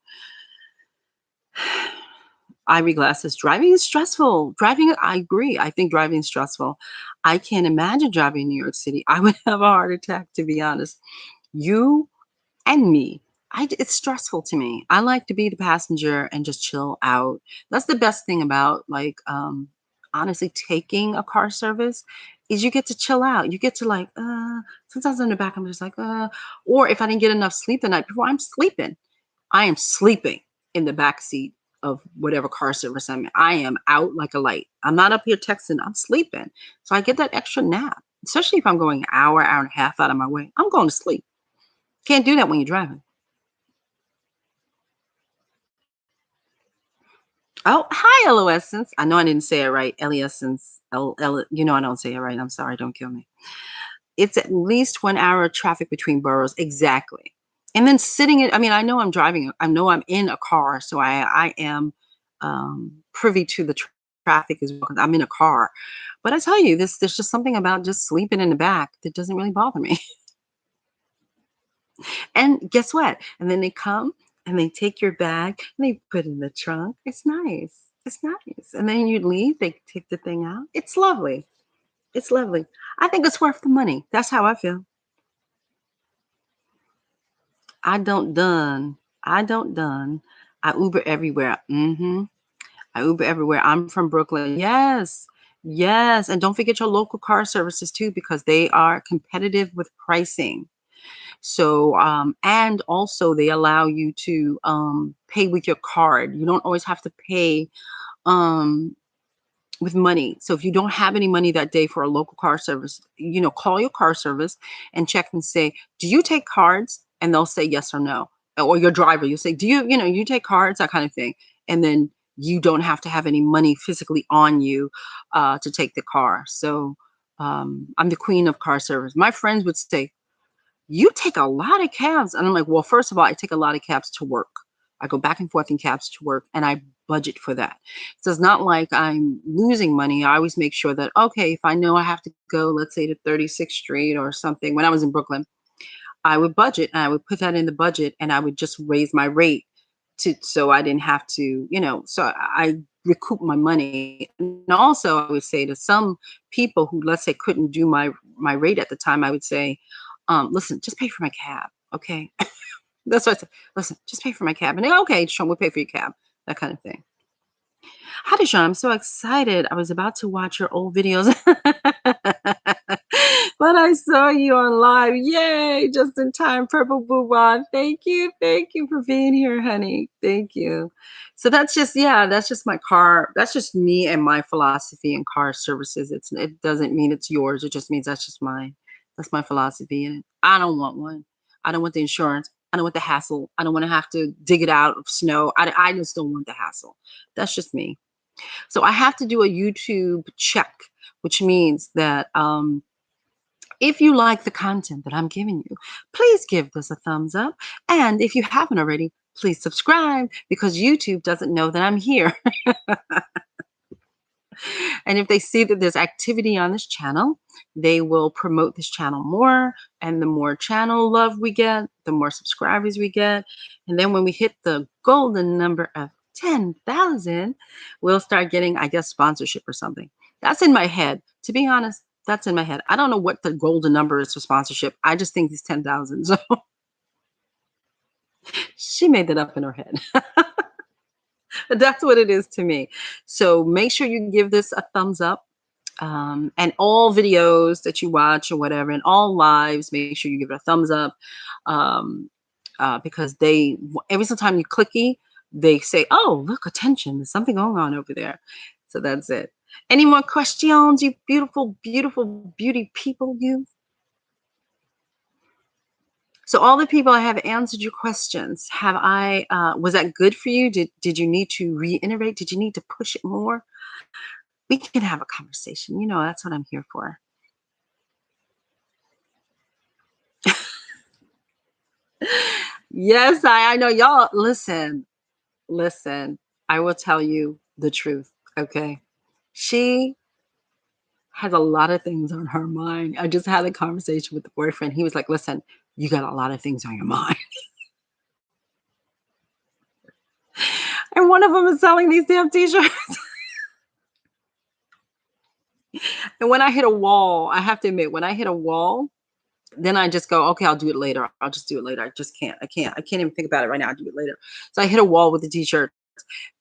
Eyeglasses. Driving is stressful. I agree. I think driving is stressful. I can't imagine driving in New York City. I would have a heart attack, to be honest. You and me. It's stressful to me. I like to be the passenger and just chill out. That's the best thing about honestly taking a car service is you get to chill out. You get to sometimes in the back I'm just like or if I didn't get enough sleep the night before, I'm sleeping. I am sleeping in the back seat of whatever car service I'm in. I am out like a light. I'm not up here texting. I'm sleeping. So I get that extra nap, especially if I'm going an hour, hour and a half out of my way. I'm going to sleep. Can't do that when you're driving. Oh, hi, Essence. I know I didn't say it right. Essence. I don't say it right. I'm sorry. Don't kill me. It's at least 1 hour of traffic between boroughs. Exactly. And then I know I'm driving. I know I'm in a car. So I am privy to the traffic as well because I'm in a car. But I tell you, there's just something about just sleeping in the back that doesn't really bother me. And guess what? And then they come and they take your bag and they put it in the trunk. It's nice. It's nice. And then you leave, they take the thing out. It's lovely. It's lovely. I think it's worth the money. That's how I feel. I don't done. I don't done. I Uber everywhere. I Uber everywhere. I'm from Brooklyn. Yes. Yes. And don't forget your local car services too, because they are competitive with pricing. So, and also they allow you to pay with your card. You don't always have to pay um, with money. So if you don't have any money that day for a local car service, call your car service and check and say, do you take cards? And they'll say yes or no. Or your driver, you say, do you take cards, that kind of thing. And then you don't have to have any money physically on you to take the car. So I'm the queen of car service. My friends would say, you take a lot of cabs. And I'm like, well, first of all, I take a lot of cabs to work. I go back and forth in cabs to work and I budget for that. So it's not like I'm losing money. I always make sure that, okay, if I know I have to go, let's say to 36th Street or something, when I was in Brooklyn, I would budget and I would put that in the budget and I would just raise my rate so I didn't have to, so I recoup my money. And also I would say to some people who, let's say, couldn't do my rate at the time, I would say, listen, just pay for my cab. Okay. That's what I said. Listen, just pay for my cab. And they, okay, Sean, we'll pay for your cab. That kind of thing. Hi, DeShawn. I'm so excited. I was about to watch your old videos, but I saw you on live. Yay! Just in time. Purple Booba. Thank you. Thank you for being here, honey. Thank you. So that's just my car. That's just me and my philosophy in car services. It doesn't mean it's yours. It just means that's just mine. That's my philosophy in it. I don't want one. I don't want the insurance. I don't want the hassle. I don't want to have to dig it out of snow. I just don't want the hassle. That's just me. So I have to do a YouTube check, which means that if you like the content that I'm giving you, please give this a thumbs up. And if you haven't already, please subscribe because YouTube doesn't know that I'm here. And if they see that there's activity on this channel, they will promote this channel more. And the more channel love we get, the more subscribers we get. And then when we hit the golden number of 10,000, we'll start getting, I guess, sponsorship or something. That's in my head. To be honest, that's in my head. I don't know what the golden number is for sponsorship. I just think it's 10,000. So she made that up in her head. That's what it is to me. So make sure you give this a thumbs up. And all videos that you watch or whatever, and all lives, make sure you give it a thumbs up. Because every single time you clicky, they say, oh, look, attention, there's something going on over there. So that's it. Any more questions, you beautiful, beautiful beauty people, you? So all the people I have answered your questions. Have I, was that good for you? Did you need to reiterate? Did you need to push it more? We can have a conversation. You know, that's what I'm here for. Yes, I know y'all. Listen, I will tell you the truth. Okay. She has a lot of things on her mind. I just had a conversation with the boyfriend. He was like, listen, you got a lot of things on your mind. And one of them is selling these damn t-shirts. And when I hit a wall, I have to admit, when I hit a wall, then I just go, okay, I'll do it later. I'll just do it later. I just can't. I can't even think about it right now. I'll do it later. So I hit a wall with the t-shirt.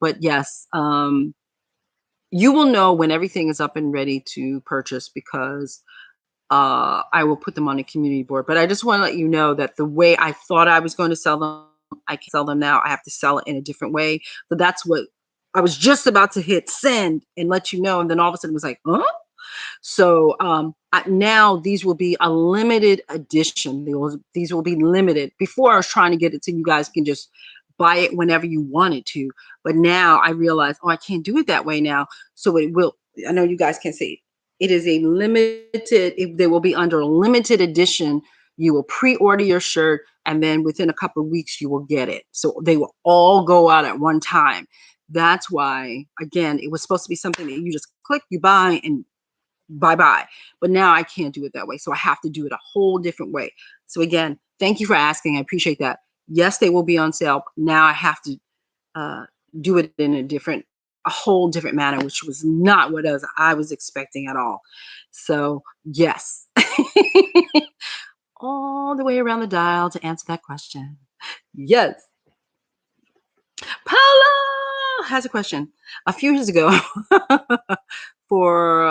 But yes, you will know when everything is up and ready to purchase because I will put them on a community board. But I just want to let you know that the way I thought I was going to sell them, I can sell them now. I have to sell it in a different way. So that's what I was just about to hit send and let you know. And then all of a sudden it was like, huh? So now these will be a limited edition. These will be limited. Before I was trying to get it so you guys can just buy it whenever you wanted to. But now I realize, oh, I can't do it that way now. So it will, I know you guys can see it is a limited, they will be under a limited edition. You will pre-order your shirt and then within a couple of weeks you will get it. So they will all go out at one time. That's why, again, it was supposed to be something that you just click, you buy, and bye-bye. But now I can't do it that way. So I have to do it a whole different way. So again, thank you for asking. I appreciate that. Yes, they will be on sale. Now I have to uh, do it in a whole different manner, which was not what I was expecting at all. So yes, all the way around the dial to answer that question. Yes. Paula has a question. A few years ago, for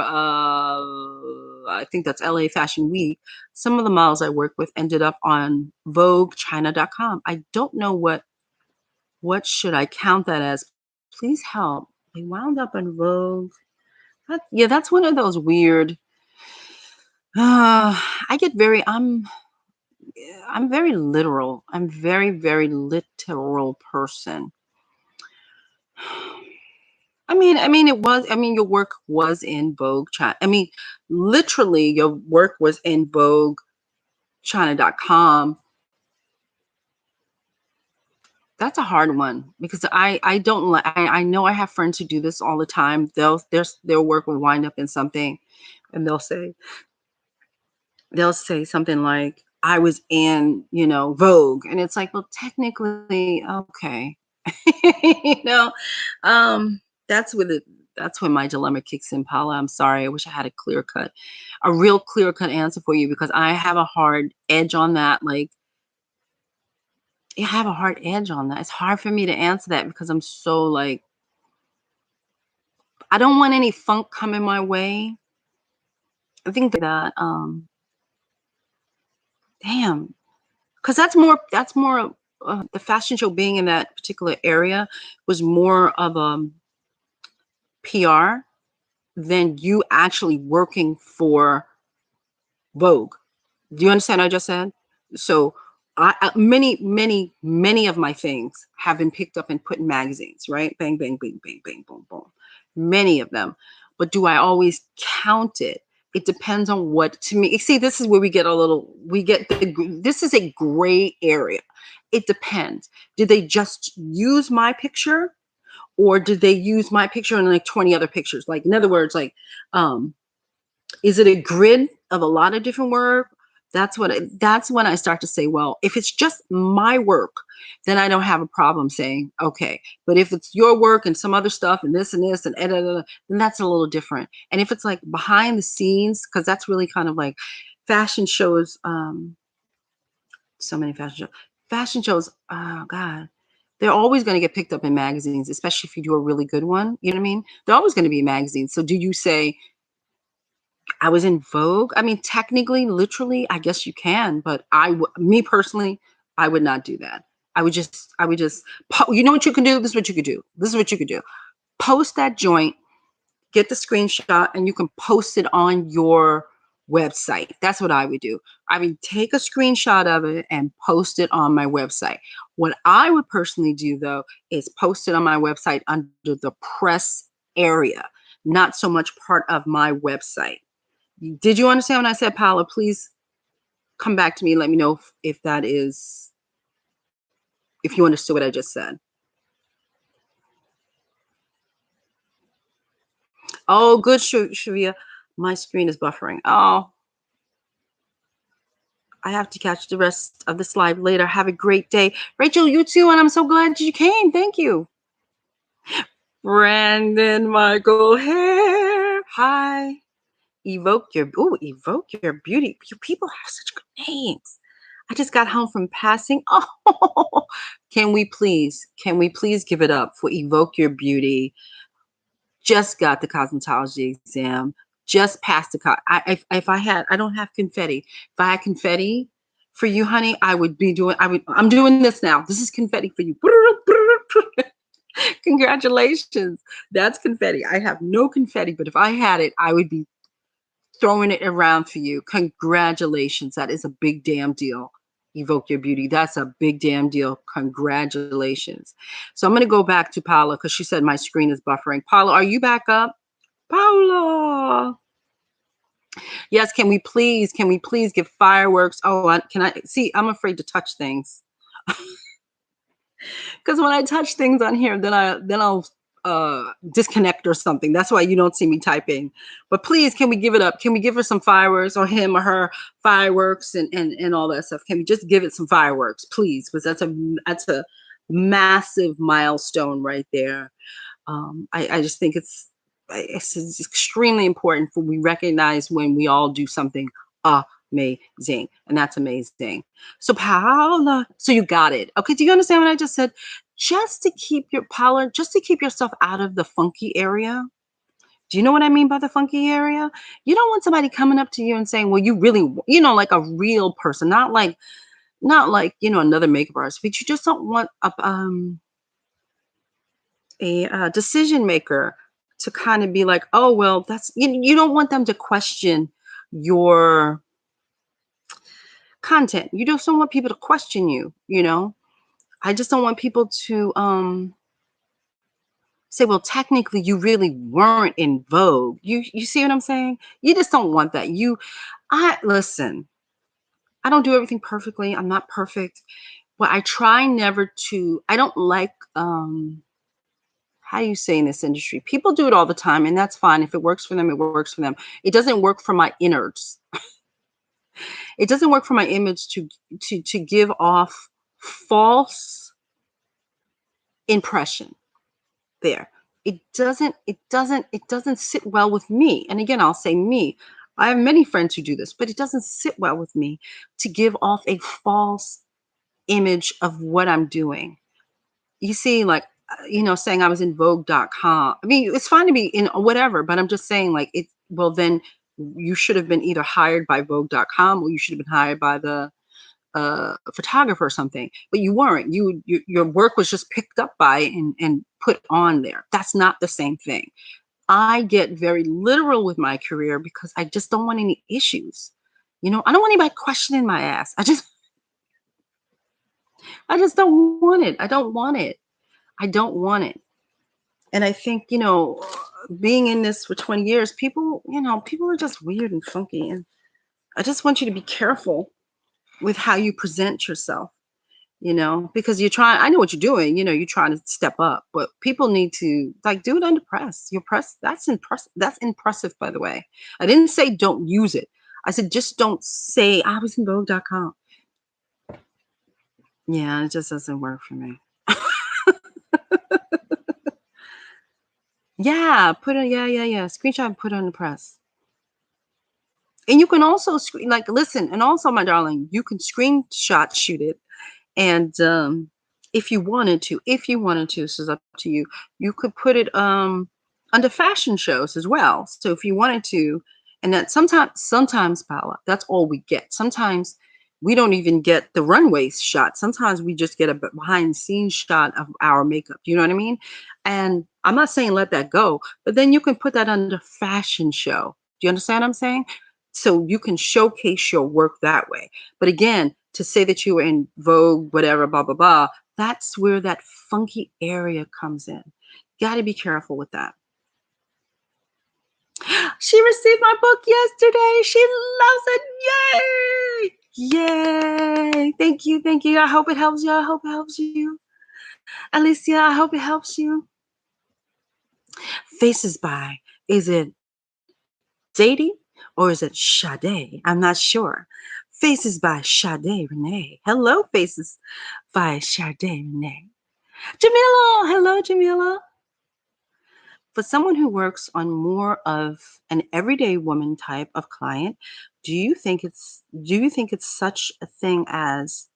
I think that's LA Fashion Week, some of the models I work with ended up on VogueChina.com. I don't know what should I count that as. Please help. They wound up on Vogue. Yeah, that's one of those weird. I get very. I'm very literal. I'm very literal person. it was. Your work was in Vogue China. Literally, your work was in Vogue China.com. That's a hard one because I don't like. I know I have friends who do this all the time. Their work will wind up in something, and they'll say something like, "I was in, Vogue," and it's like, well, technically, okay, you know, that's with it. That's when my dilemma kicks in, Paula. I'm sorry. I wish I had a real clear cut answer for you because I have a hard edge on that. Like, I have a hard edge on that. It's hard for me to answer that because I'm so like, I don't want any funk coming my way. I think that, damn, because that's more the fashion show being in that particular area was more of a PR than you actually working for Vogue. Do you understand what I just said? So many of my things have been picked up and put in magazines, right? Bang, bang, bang, bang, bang, boom, boom. Many of them. But do I always count it? It depends on what, to me, see, this is where this is a gray area. It depends. Did they just use my picture or did they use my picture and like 20 other pictures? Like, in other words, like, is it a grid of a lot of different work? That's when I start to say, well, if it's just my work, then I don't have a problem saying, okay. But if it's your work and some other stuff and this and then that's a little different. And if it's like behind the scenes, because that's really kind of like fashion shows, so many fashion shows, oh God, they're always going to get picked up in magazines, especially if you do a really good one. You know what I mean? They're always going to be in magazines. So do you say, I was in Vogue? Technically, literally, I guess you can, but me personally, I would not do that. You know what you can do? This is what you could do. This is what you could do. Post that joint, get the screenshot and you can post it on your website. That's what I would do. I would take a screenshot of it and post it on my website. What I would personally do though is post it on my website under the press area, not so much part of my website. Did you understand when I said, Paula, please come back to me. Let me know if that is, if you understood what I just said. Oh, good, Shavia. My screen is buffering. Oh, I have to catch the rest of this live later. Have a great day. Rachel, you too, and I'm so glad you came. Thank you. Brandon Michael Hare. Hi. Evoke your beauty. You people have such good names. I just got home from passing. Oh, can we please give it up for Evoke Your Beauty? Just got the cosmetology exam. Just passed the if I had, I don't have confetti. If I had confetti for you, honey, I would be doing, I'm doing this now. This is confetti for you. Congratulations. That's confetti. I have no confetti, but if I had it, I would be throwing it around for you. Congratulations. That is a big damn deal. Evoke Your Beauty. That's a big damn deal. Congratulations. So I'm going to go back to Paula because she said my screen is buffering. Paula, are you back up? Paula. Yes, can we please give fireworks? Oh, can I see? I'm afraid to touch things. Because when I touch things on here, then I'll disconnect or something. That's why you don't see me typing. But please, can we give it up? Can we give her some fireworks, or him or her fireworks, and all that stuff? Can we just give it some fireworks, please? Because that's a massive milestone right there. I just think it's extremely important for we recognize when we all do something amazing, and that's amazing. So Paula, so you got it. Okay, do you understand what I just said? Just to keep yourself out of the funky area. Do you know what I mean by the funky area? You don't want somebody coming up to you and saying, well, you really, like a real person, not like, another makeup artist, but you just don't want a decision maker to kind of be like, oh, well, that's, you don't want them to question your content. You just don't want people to question you, I just don't want people to say, well, technically you really weren't in vogue. You see what I'm saying? You just don't want that. Listen, I don't do everything perfectly. I'm not perfect, but I try never to, I don't like how do you say in this industry? People do it all the time, and that's fine. If it works for them, it works for them. It doesn't work for my innards. It doesn't work for my image to give off false impression there. It doesn't sit well with me. And again, I'll say me. I have many friends who do this, but it doesn't sit well with me to give off a false image of what I'm doing. You see, like, saying I was in Vogue.com. I mean, it's fine to be in whatever, but I'm just saying, like, well, then you should have been either hired by Vogue.com or you should have been hired by the photographer or something, but you weren't. Your work was just picked up by and put on there. That's not the same thing. I get very literal with my career because I just don't want any issues. I don't want anybody questioning my ass. I just don't want it. I don't want it. I don't want it. And I think, being in this for 20 years, people are just weird and funky. And I just want you to be careful with how you present yourself, because I know what you're doing, you're trying to step up, but people need to do it under press. Your press, that's impressive. That's impressive, by the way. I didn't say don't use it. I said, just don't say I was in Vogue.com. Yeah, it just doesn't work for me. Yeah, screenshot and put it on the press. And you can also listen, and also, my darling, you can screenshot shoot it. And if you wanted to, this is up to you. You could put it under fashion shows as well. So if you wanted to, and that sometimes, Paula, that's all we get. Sometimes we don't even get the runway shot. Sometimes we just get a behind the scenes shot of our makeup. You know what I mean? And I'm not saying let that go, but then you can put that under fashion show. Do you understand what I'm saying? So you can showcase your work that way. But again, to say that you were in Vogue, whatever, blah, blah, blah, that's where that funky area comes in. Got to be careful with that. She received my book yesterday. She loves it. Yay! Yay! Thank you. Thank you. I hope it helps you. I hope it helps you. Alicia, I hope it helps you. Faces by. Is it Sadie or is it Sade? I'm not sure. Faces by Sade Renee. Hello, Faces by Sade Renee. Jamila. Hello, Jamila. For someone who works on more of an everyday woman type of client, do you think it's such a thing as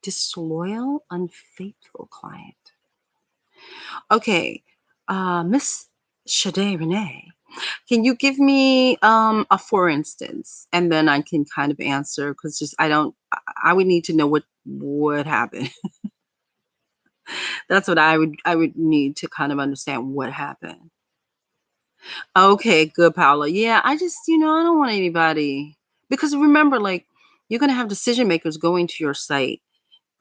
disloyal, unfaithful client? Okay, Miss Sade Renee, can you give me a for instance, and then I can kind of answer because just I don't. I would need to know what happened. That's what I would need to kind of understand what happened. Okay, good, Paula. Yeah, I just, I don't want anybody because remember, like, you're gonna have decision makers going to your site,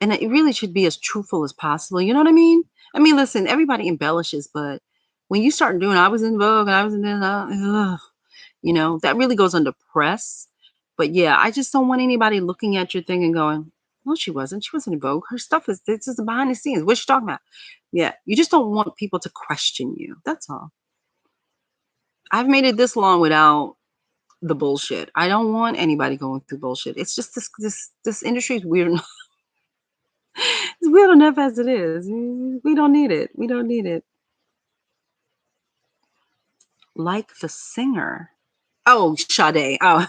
and it really should be as truthful as possible. You know what I mean? I mean, listen, everybody embellishes, but when you start doing, I was in Vogue and I was in this, that really goes under press. But yeah, I just don't want anybody looking at your thing and going, "No, she wasn't. She wasn't in Vogue. Her stuff is this is behind the scenes. What's she talking about?" Yeah, you just don't want people to question you. That's all. I've made it this long without the bullshit. I don't want anybody going through bullshit. It's just this industry is weird. It's weird enough as it is. We don't need it. We don't need it. Like the singer. Oh, Sade. Oh,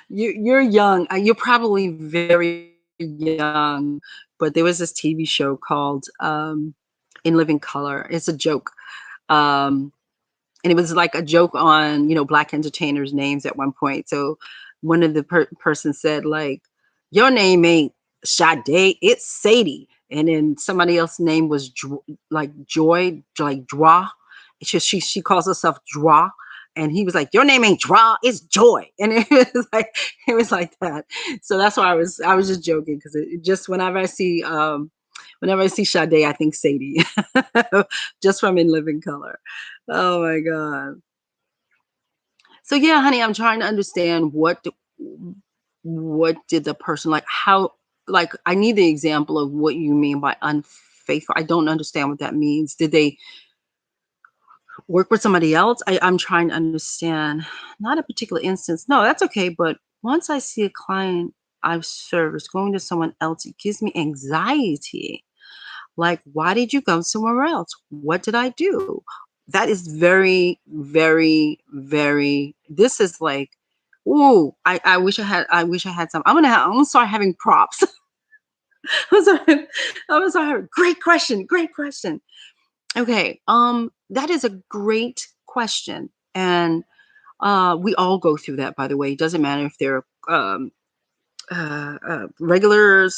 you're young. You're probably very young. But there was this TV show called In Living Color. It's a joke. Um, and it was like a joke on black entertainers names at one point. So one of the person said like, your name ain't Sade, it's Sadie. And then somebody else's name was like Joy, like Dra. She calls herself Dra. And he was like, your name ain't Dra, it's Joy. And it was like that. So that's why I was just joking because it just whenever I see Sade, I think Sadie. Just from In Living Color. Oh my God. So yeah, honey, I'm trying to understand what did the person like how like I need the example of what you mean by unfaithful. I don't understand what that means. Did they work with somebody else? I'm trying to understand. Not a particular instance. No, that's okay. But once I see a client I've serviced going to someone else, it gives me anxiety. Like, why did you go somewhere else? What did I do? That is very, very, very, this is like, ooh, I wish I had some. I'm gonna start having props. I'm gonna start having, great question, great question. Okay, that is a great question. And we all go through that, by the way. It doesn't matter if they're regular,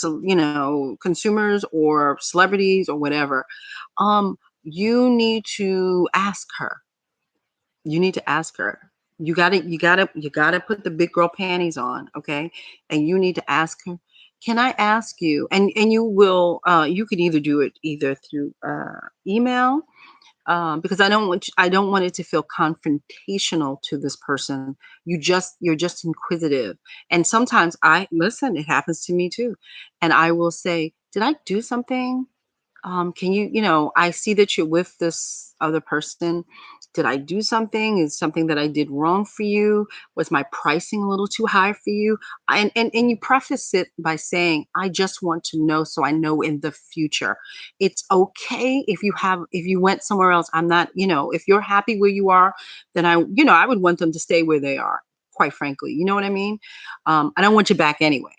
consumers or celebrities or whatever. You need to ask her. You need to ask her. You gotta put the big girl panties on, okay? And you need to ask her, can I ask you? And you will you could either do it either through email, because I don't want it to feel confrontational to this person. You're just inquisitive, and sometimes I listen. It happens to me too, and I will say, "Did I do something? Can you, I see that you're with this other person. Did I do something? Is something that I did wrong for you? Was my pricing a little too high for you?" And you preface it by saying, I just want to know so I know in the future. It's okay if you went somewhere else. I'm not, if you're happy where you are, then I would want them to stay where they are, quite frankly. You know what I mean? I don't want you back anyway.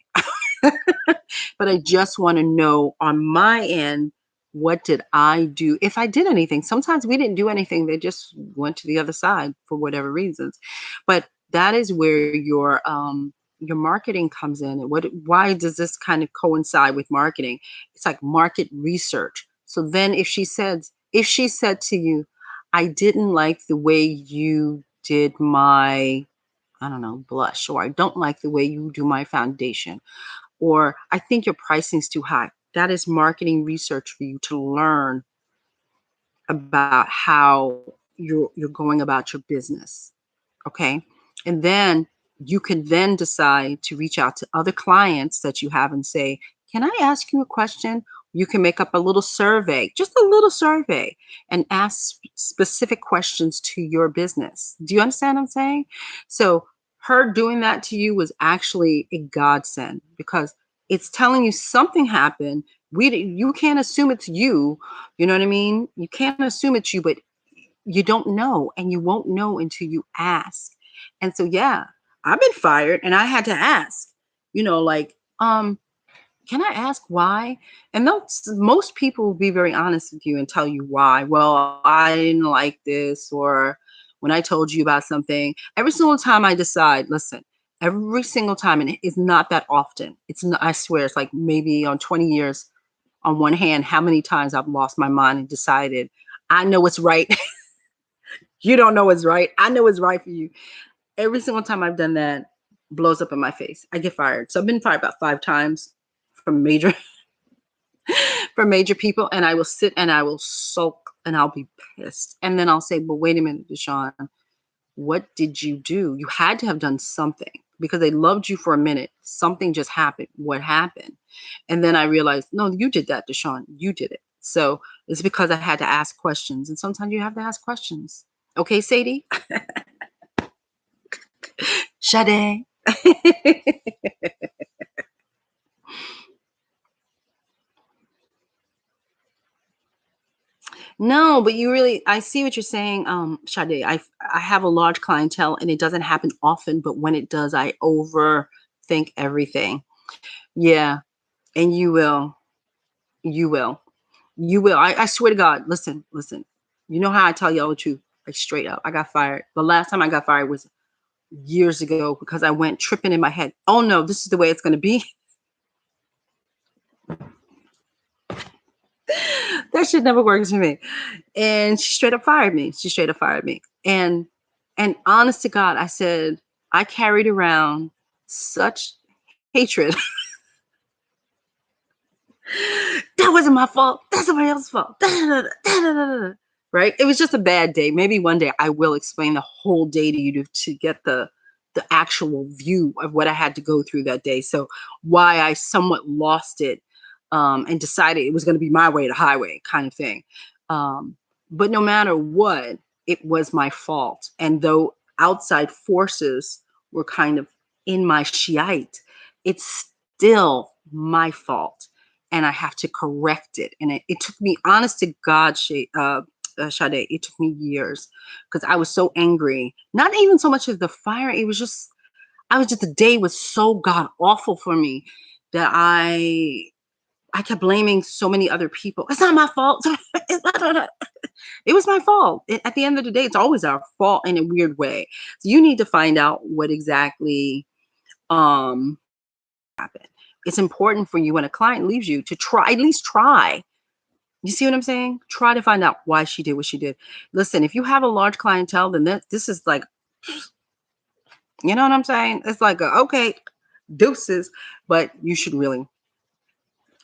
But I just want to know on my end, what did I do? If I did anything, sometimes we didn't do anything. They just went to the other side for whatever reasons. But that is where your marketing comes in, and why does this kind of coincide with marketing? It's like market research. So then if she said to you, I didn't like the way you did my, I don't know, blush, or I don't like the way you do my foundation, or I think your pricing's too high. That is marketing research for you to learn about how you're going about your business. Okay. And then you can then decide to reach out to other clients that you have and say, can I ask you a question? You can make up a little survey, just a little survey, and ask specific questions to your business. Do you understand what I'm saying? So her doing that to you was actually a godsend, because it's telling you something happened. You can't assume it's you. You know what I mean? You can't assume it's you, but you don't know, and you won't know until you ask. And so, yeah, I've been fired and I had to ask, like, can I ask why? And most people will be very honest with you and tell you why. Well, I didn't like this, or when I told you about something. Every single time I decide, listen, every single time, and it's not that often. It's not, I swear, it's like maybe on 20 years on one hand, how many times I've lost my mind and decided I know what's right. You don't know what's right. I know what's right for you. Every single time I've done that, blows up in my face. I get fired. So I've been fired about 5 times from major from major people, and I will sit and I will sulk and I'll be pissed. And then I'll say, but wait a minute, DeShawn, what did you do? You had to have done something, because they loved you for a minute. Something just happened. What happened? And then I realized, no, you did that, DeShawn. You did it. So it's because I had to ask questions. And sometimes you have to ask questions. Okay, Sadie? Sade. No, but I see what you're saying, Sade. I have a large clientele and it doesn't happen often, but when it does, I overthink everything. Yeah, and you will. You will. You will. I swear to God. Listen, listen. You know how I tell you all the truth, like straight up. I got fired. The last time I got fired was years ago, because I went tripping in my head. Oh no, this is the way it's going to be. That shit never works for me. And she straight up fired me. She straight up fired me. And honest to God, I said, I carried around such hatred. That wasn't my fault. That's somebody else's fault. Right? It was just a bad day. Maybe one day I will explain the whole day to you to get the actual view of what I had to go through that day. So why I somewhat lost it, and decided it was going to be my way or the highway kind of thing. Um, but no matter what, it was my fault. And though outside forces were kind of in my shite, it's still my fault. And I have to correct it. And it took me, honest to God, Sade, it took me years, because I was so angry. Not even so much as the fire. It was just, the day was so god awful for me that I kept blaming so many other people. It's not my fault. It was my fault. At the end of the day, it's always our fault in a weird way. So you need to find out what exactly um happened. It's important for you when a client leaves you to try, at least try. You see what I'm saying? Try to find out why she did what she did. Listen, if you have a large clientele, then this is like, you know what I'm saying? It's like, okay, deuces, but you should really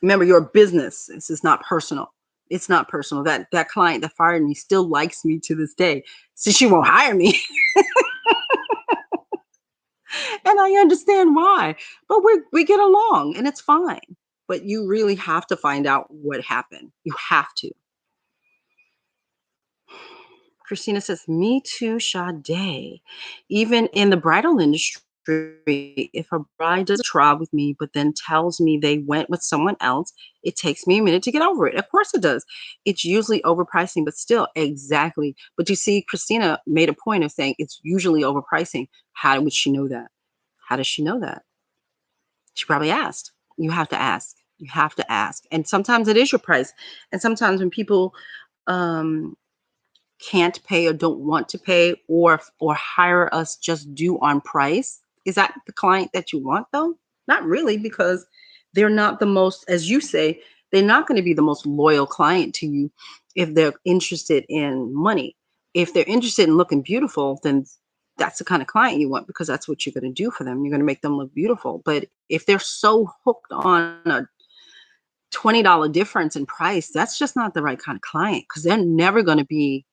remember, your business. This is not personal. It's not personal. That client that fired me still likes me to this day. So she won't hire me. And I understand why. But we get along and it's fine. But you really have to find out what happened. You have to. Christina says, me too, Sade. Even in the bridal industry, if a bride does a trial with me, but then tells me they went with someone else, it takes me a minute to get over it. Of course it does. It's usually overpricing, but still, exactly. But you see, Christina made a point of saying it's usually overpricing. How would she know that? How does she know that? She probably asked. You have to ask. You have to ask. And sometimes it is your price. And sometimes when people um can't pay or don't want to pay, or hire us just due on price, Is that the client that you want though? Not really, because they're not the most, as you say, they're not going to be the most loyal client to you if they're interested in money. If they're interested in looking beautiful, then that's the kind of client you want, because that's what you're going to do for them. You're going to make them look beautiful. But if they're so hooked on a $20 difference in price, that's just not the right kind of client, because they're never going to be,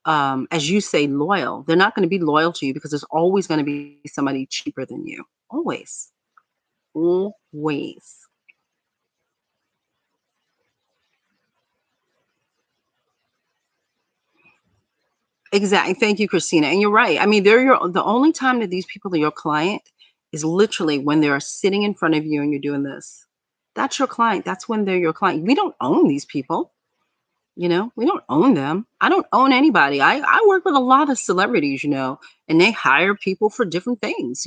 as you say, loyal. They're not going to be loyal to you, because there's always going to be somebody cheaper than you. Always. Always. Exactly. Thank you, Christina. And you're right. I mean, the only time that these people are your client is literally when they're sitting in front of you and you're doing this. That's your client. That's when they're your client. We don't own these people. We don't own them. I don't own anybody. I work with a lot of celebrities, and they hire people for different things.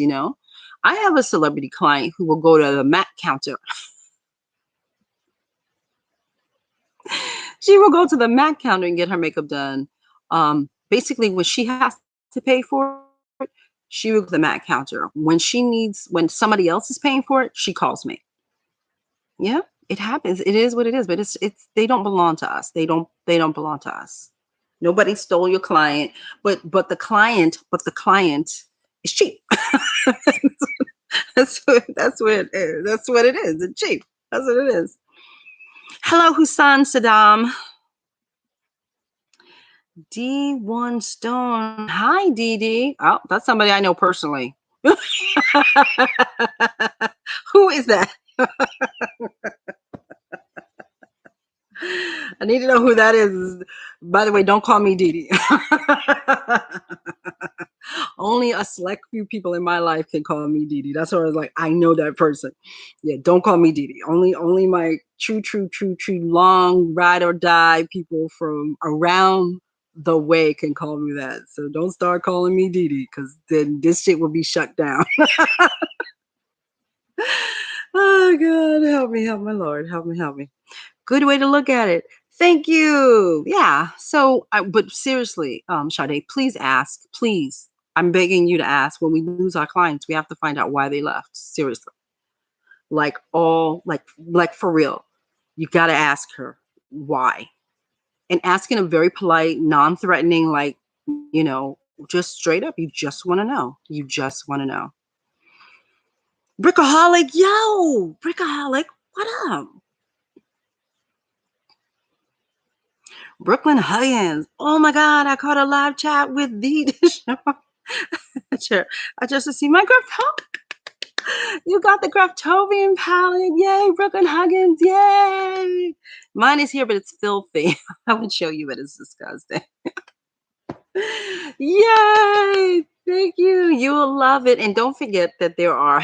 I have a celebrity client who will go to the MAC counter. She will go to the MAC counter and get her makeup done. Basically, when she has to pay for it, she will go to the MAC counter. When somebody else is paying for it, she calls me. Yeah, it happens. It is what it is, but they don't belong to us. They don't belong to us. Nobody stole your client, but the client is cheap. That's what it is. That's what it is. It's cheap. That's what it is. Hello, Husan Saddam. D1 Stone. Hi, Dee. Oh, that's somebody I know personally. Who is that? I need to know who that is. By the way, don't call me Dee. Only a select few people in my life can call me Dee. That's why I was like, I know that person. Yeah, don't call me Dee. Only my true long ride or die people from around the way can call me that. So don't start calling me Dee, because then this shit will be shut down. Oh God, help my Lord, help me. Good way to look at it. Thank you. Yeah. So, but seriously, Sade, please ask. Please, I'm begging you to ask. When we lose our clients, we have to find out why they left. Seriously, like for real. You got to ask her why, and ask in a very polite, non-threatening, just straight up. You just want to know. You just want to know. Brickaholic, yo, Brickaholic, what up? Brooklyn Huggins. Oh my God, I caught a live chat with the DeShawn. Sure. I just see my Graftobian. You got the Graftobian palette. Yay, Brooklyn Huggins. Yay. Mine is here, but it's filthy. I would show you, but it's disgusting. Yay. Thank you. You will love it. And don't forget that there are,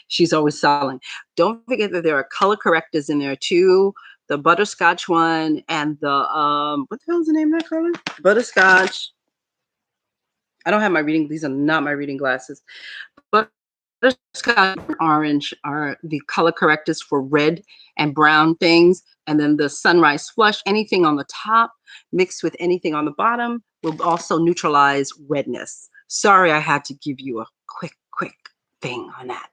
she's always selling. Don't forget that there are color correctors in there too. The butterscotch one and the, what the hell is the name of that color? Butterscotch. I don't have my reading. These are not my reading glasses. Butterscotch and orange are the color correctors for red and brown things. And then the sunrise flush, anything on the top mixed with anything on the bottom will also neutralize redness. Sorry, I had to give you a quick thing on that.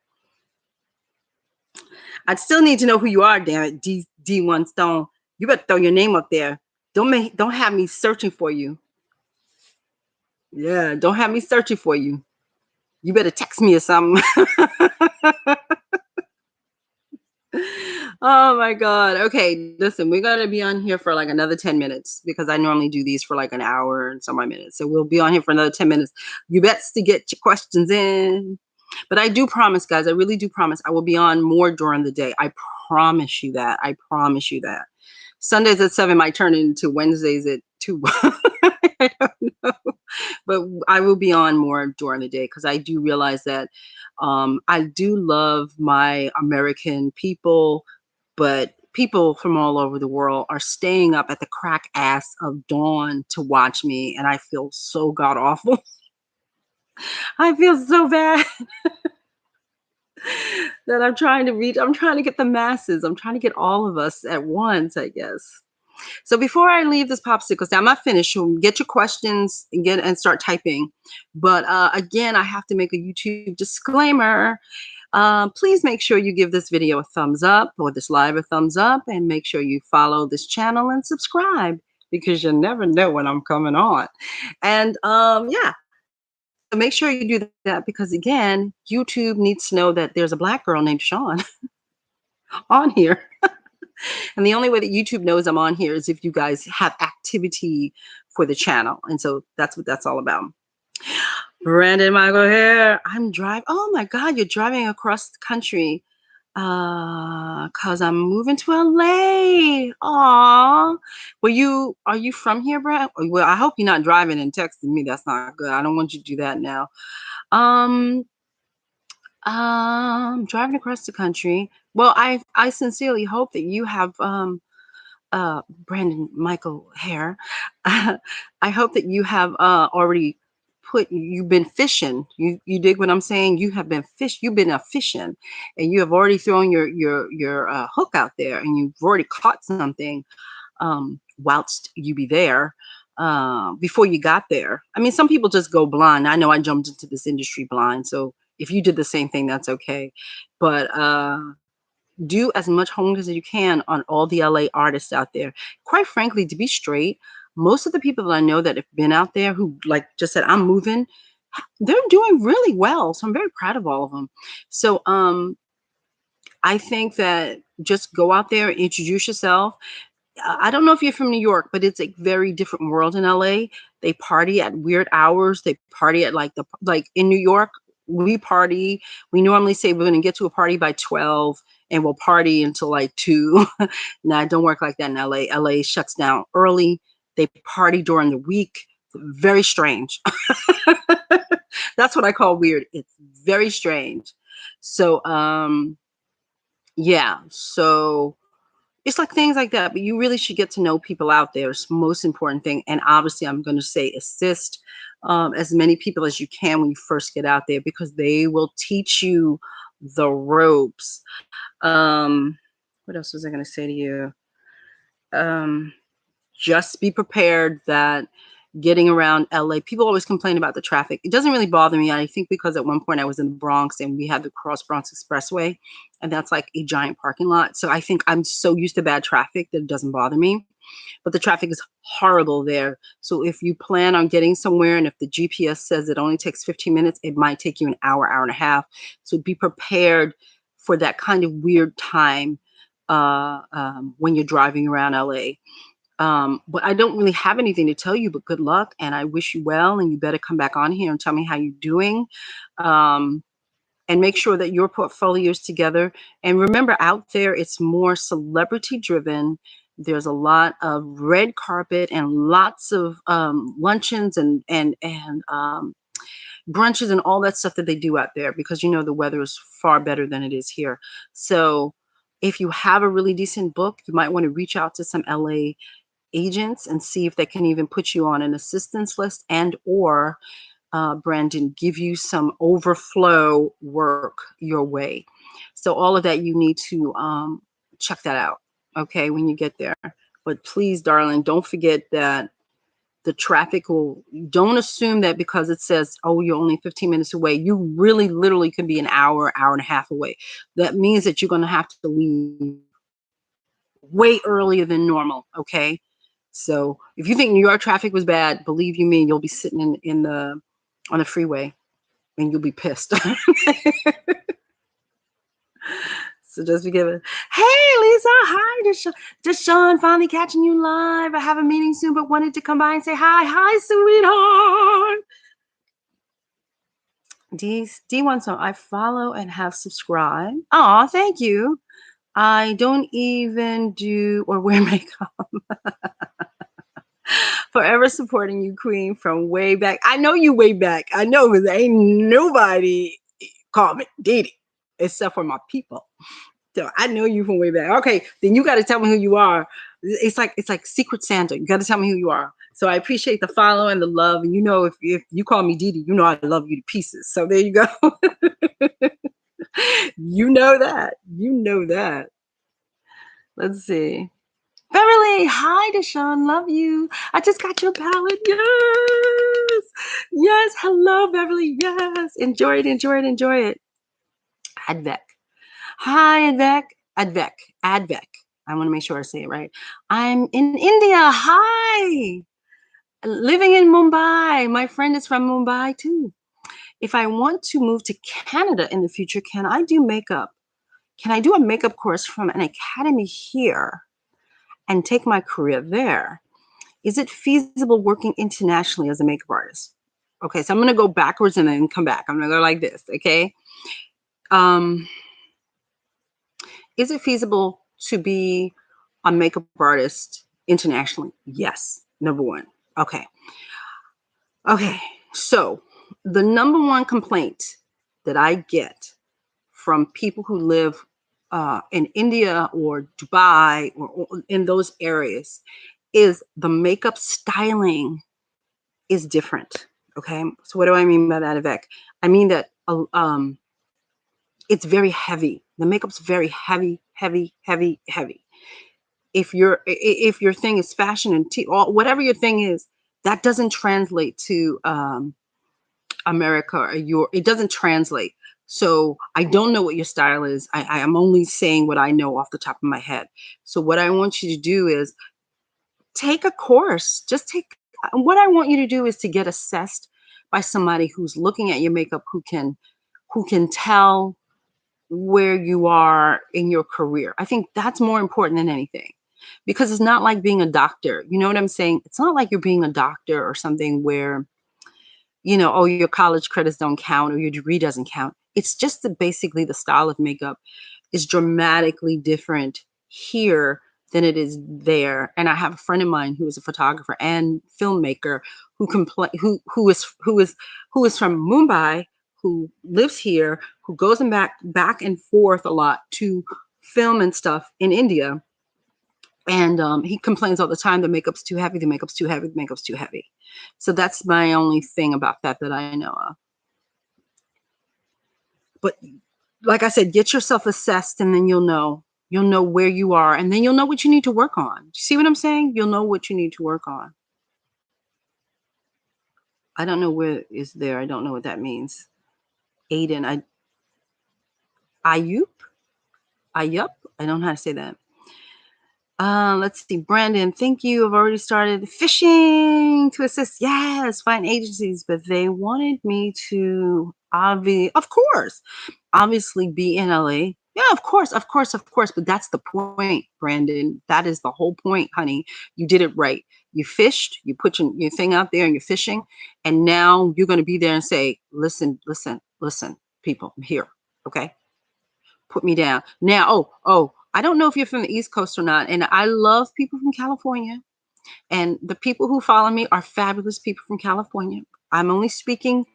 I'd still need to know who you are, damn it, D1 Stone. You better throw your name up there. Don't have me searching for you. Yeah, don't have me searching for you. You better text me or something. Oh my God. Okay, listen, we're gonna be on here for like another 10 minutes, because I normally do these for like an hour and some minutes. So we'll be on here for another 10 minutes. You best to get your questions in. But I do promise, guys, I really do promise I will be on more during the day. I promise you that. I promise you that. Sundays at 7 might turn into Wednesdays at 2. I don't know. But I will be on more during the day, because I do realize that I do love my American people, but people from all over the world are staying up at the crack ass of dawn to watch me. And I feel so god awful. I feel so bad that I'm trying to get the masses. I'm trying to get all of us at once, I guess. So before I leave this popsicle stand, I'm not finished. So get your questions and start typing. But again, I have to make a YouTube disclaimer. Please make sure you give this video a thumbs up or this live a thumbs up, and make sure you follow this channel and subscribe, because you never know when I'm coming on. And yeah, so make sure you do that, because again, YouTube needs to know that there's a Black girl named Sean on here. And the only way that YouTube knows I'm on here is if you guys have activity for the channel. And so that's what that's all about. Brandon Michael here. I'm driving. Oh my God, you're driving across the country. Cause I'm moving to LA. Aw. Are you from here, Brad? Well, I hope you're not driving and texting me. That's not good. I don't want you to do that now. Um, Driving across the country. Well, I sincerely hope that you have Brandon Michael Hare. I hope that you have already you've been fishing. You dig what I'm saying? You have been you've been a fishing, and you have already thrown your hook out there, and you've already caught something whilst you be there before you got there. I mean, some people just go blind. I know I jumped into this industry blind, so if you did the same thing, that's okay. But do as much homework as you can on all the LA artists out there. Quite frankly, to be straight, most of the people that I know that have been out there who like just said, I'm moving, they're doing really well. So I'm very proud of all of them. So I think that just go out there, introduce yourself. I don't know if you're from New York, but it's a very different world in LA. They party at weird hours. They party at like in New York, we party. We normally say we're going to get to a party by 12 and we'll party until like 2. Now, it don't work like that in LA. LA shuts down early. They party during the week. Very strange. That's what I call weird. It's very strange. So, yeah. So it's like things like that, but you really should get to know people out there. It's the most important thing. And obviously, I'm going to say assist as many people as you can when you first get out there, because they will teach you the ropes. What else was I going to say to you? Just be prepared that getting around LA, people always complain about the traffic. It doesn't really bother me. I think because at one point I was in the Bronx and we had the Cross Bronx Expressway, and that's like a giant parking lot. So I think I'm so used to bad traffic that it doesn't bother me. But the traffic is horrible there. So if you plan on getting somewhere, and if the GPS says it only takes 15 minutes, it might take you an hour, hour and a half. So be prepared for that kind of weird time when you're driving around LA. But I don't really have anything to tell you, but good luck, and I wish you well, and you better come back on here and tell me how you're doing. And make sure that your portfolio is together. And remember, out there, it's more celebrity driven. There's a lot of red carpet and lots of luncheons and brunches and all that stuff that they do out there, because you know the weather is far better than it is here. So if you have a really decent book, you might want to reach out to some LA agents and see if they can even put you on an assistance list, and or Brandon, give you some overflow work your way. So all of that, you need to check that out, okay, when you get there. But please, darling, don't forget that the traffic don't assume that because it says, oh, you're only 15 minutes away, you really literally could be an hour, hour and a half away. That means that you're going to have to leave way earlier than normal, okay? So if you think New York traffic was bad, believe you me, you'll be sitting on the freeway and you'll be pissed. So just be giving, hey, Lisa, hi, DeShawn, finally catching you live. I have a meeting soon, but wanted to come by and say hi. Hi, sweetheart. D wants some. I follow and have subscribed. Oh, thank you. I don't even do or wear makeup. Forever supporting you, Queen, from way back. I know you way back. I know, because ain't nobody called me Didi except for my people. So I know you from way back. Okay, then you got to tell me who you are. It's like Secret Santa. You got to tell me who you are. So I appreciate the follow and the love. And you know, if you call me Didi, you know I love you to pieces. So there you go. You know that. You know that. Let's see. Beverly, hi, DeShawn, love you. I just got your palette. Yes. Yes. Hello, Beverly. Yes. Enjoy it, enjoy it, enjoy it. Advec. Hi, Advec. Advec. Advec. I want to make sure I say it right. I'm in India. Hi. Living in Mumbai. My friend is from Mumbai too. If I want to move to Canada in the future, can I do makeup? Can I do a makeup course from an academy here and take my career there? Is it feasible working internationally as a makeup artist? Okay, so I'm gonna go backwards and then come back. I'm gonna go like this, okay? Um, is it feasible to be a makeup artist internationally? Yes, number one. Okay, okay. So the number one complaint that I get from people who live in India or Dubai or in those areas is the makeup styling is different. Okay. So what do I mean by that, Avec? I mean that it's very heavy. The makeup's very heavy, heavy, heavy, heavy. If your thing is fashion and or whatever your thing is, that doesn't translate to America or it doesn't translate. So I don't know what your style is. I am only saying what I know off the top of my head. So what I want you to do is take a course. Just take what I want you to do is to get assessed by somebody who's looking at your makeup who can tell where you are in your career. I think that's more important than anything. Because it's not like being a doctor. You know what I'm saying? It's not like you're being a doctor or something where oh, your college credits don't count or your degree doesn't count. It's just basically the style of makeup is dramatically different here than it is there. And I have a friend of mine who is a photographer and filmmaker who is from Mumbai, who lives here, who goes back and forth a lot to film and stuff in India. And he complains all the time, the makeup's too heavy, the makeup's too heavy, the makeup's too heavy. So that's my only thing about that I know of. But like I said, get yourself assessed and then you'll know where you are and then you'll know what you need to work on. See what I'm saying? You'll know what you need to work on. I don't know where is there. I don't know what that means. Aiden, Ayup? Ayup? I don't know how to say that. Let's see. Brandon, thank you. I've already started fishing to assist. Yes, find agencies, but they wanted me to obviously be in LA. Yeah, of course, of course, of course. But that's the point, Brandon. That is the whole point, honey. You did it right. You fished, you put your thing out there and you're fishing. And now you're going to be there and say, listen, listen, listen, people, I'm here. Okay. Put me down. Now, I don't know if you're from the East Coast or not. And I love people from California. And the people who follow me are fabulous people from California. I'm only speaking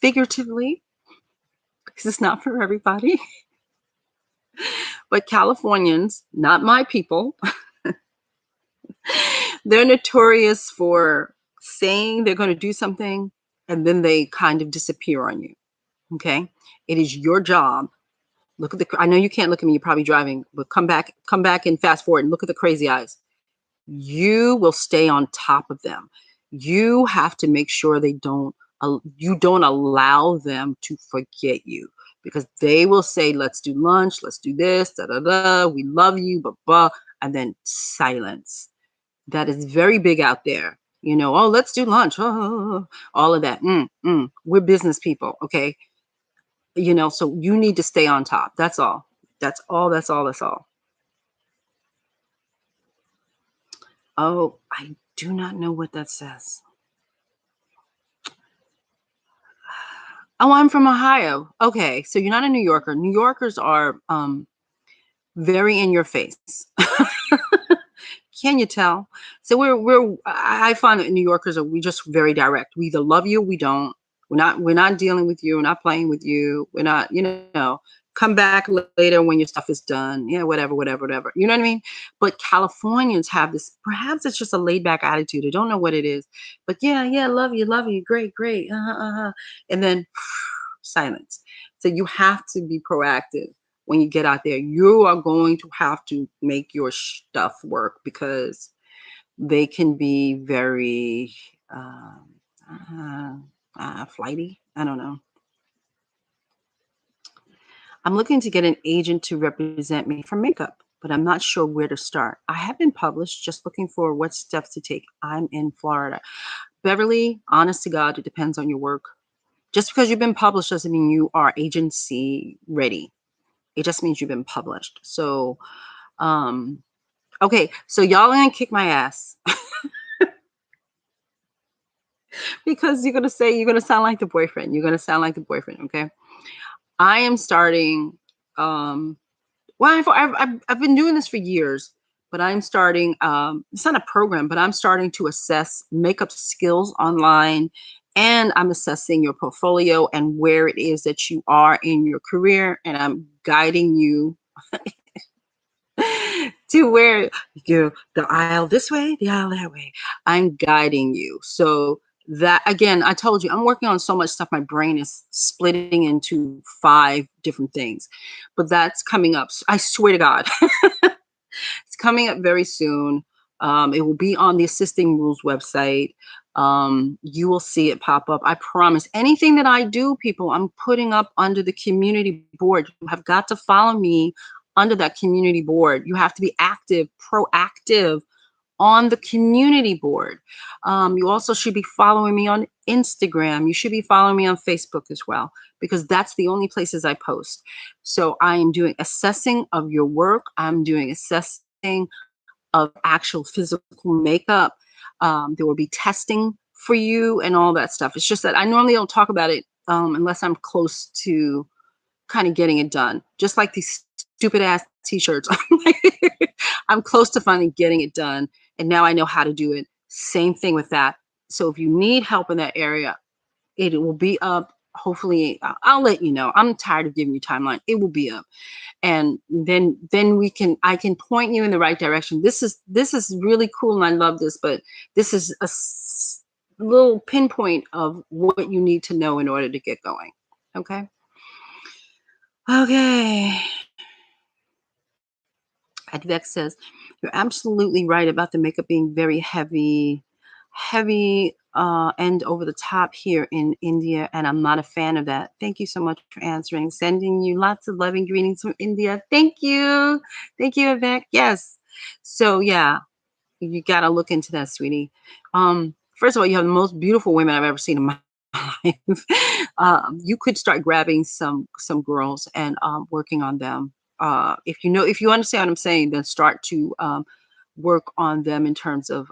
figuratively because it's not for everybody. But Californians, not my people, they're notorious for saying they're going to do something and then they kind of disappear on you. Okay. It is your job. Look at I know you can't look at me. You're probably driving, but come back and fast forward and look at the crazy eyes. You will stay on top of them. You have to make sure you don't allow them to forget you because they will say, let's do lunch, let's do this, da da da, we love you, blah blah, and then silence. That is very big out there. Oh, let's do lunch. Oh, all of that. We're business people, okay? So you need to stay on top. That's all. That's all. That's all. That's all. Oh, I do not know what that says. Oh, I'm from Ohio. Okay, so you're not a New Yorker. New Yorkers are very in your face. Can you tell? So I find that New Yorkers we just very direct. We either love you or we don't. We're not dealing with you. We're not playing with you. We're not, come back later when your stuff is done. Yeah, whatever, whatever, whatever. You know what I mean? But Californians have this, perhaps it's just a laid back attitude. I don't know what it is. But yeah, love you. Great, great. And then silence. So you have to be proactive. when you get out there. You are going to have to make your stuff work because they can be very uh, flighty. I don't know. I'm looking to get an agent to represent me for makeup, but I'm not sure where to start. I have been published, just looking for what steps to take. I'm in Florida. Beverly, honest to God, it depends on your work. Just because you've been published doesn't mean you are agency ready. It just means you've been published. So, um, okay, so y'all gonna kick my ass because you're gonna sound like the boyfriend. You're gonna sound like the boyfriend. Okay, I am starting. Well, I've been doing this for years, but I'm starting. It's not a program, but I'm starting to assess makeup skills online, and I'm assessing your portfolio and where it is that you are in your career, and I'm guiding you to where you the aisle this way, the aisle that way. I'm guiding you. So that again, I told you I'm working on so much stuff. My brain is splitting into 5 different things, but that's coming up. I swear to God, it's coming up very soon. It will be on the Assisting Rules website. You will see it pop up. I promise. Anything that I do, people, I'm putting up under the community board. You have got to follow me under that community board. You have to be active, proactive on the community board. You also should be following me on Instagram. You should be following me on Facebook as well, because that's the only places I post. So I am doing assessing of your work. I'm doing assessing of actual physical makeup. There will be testing for you and all that stuff. It's just that I normally don't talk about it unless I'm close to kind of getting it done. Just like these stupid ass t-shirts. I'm close to finally getting it done. And now I know how to do it. Same thing with that. So if you need help in that area, it will be up. Hopefully, I'll let you know. I'm tired of giving you timeline. It will be up, and then I can point you in the right direction. This is really cool, and I love this. But this is a little pinpoint of what you need to know in order to get going. Okay. Okay. Advex says, you're absolutely right about the makeup being very heavy, and over the top here in India, and I'm not a fan of that. Thank you so much for answering. Sending you lots of loving greetings from India. Thank you. Thank you, Advex. Yes. So yeah, you got to look into that, sweetie. First of all, you have the most beautiful women I've ever seen in my life. You could start grabbing some girls and working on them. If you understand what I'm saying, then start to work on them in terms of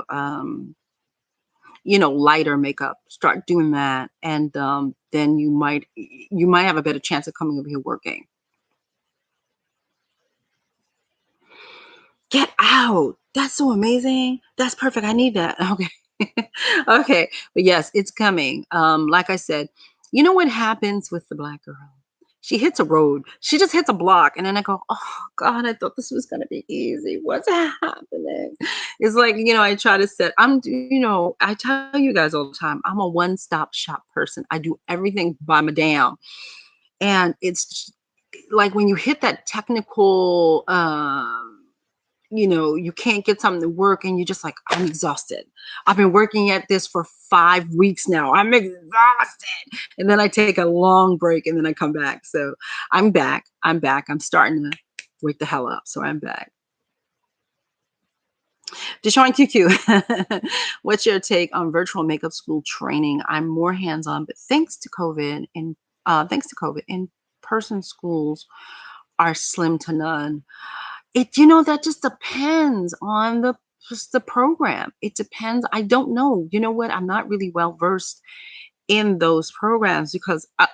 lighter makeup. Start doing that, and then you might have a better chance of coming over here working. Get out. That's so amazing. That's perfect. I need that. Okay. Okay. But yes, it's coming. Like I said, you know what happens with the black girl? She hits a road. She just hits a block. And then I go, oh God, I thought this was gonna be easy. What's happening? It's like, I try to I tell you guys all the time, I'm a one-stop shop person. I do everything by madame. And it's like when you hit that technical you can't get something to work and you're just like, I'm exhausted. I've been working at this for 5 weeks now. I'm exhausted. And then I take a long break and then I come back. So I'm back. I'm starting to wake the hell up. So I'm back. DeShawn QQ, what's your take on virtual makeup school training? I'm more hands-on, but thanks to COVID, in-person schools are slim to none. That just depends on the program. It depends. I don't know. You know what? I'm not really well versed in those programs because I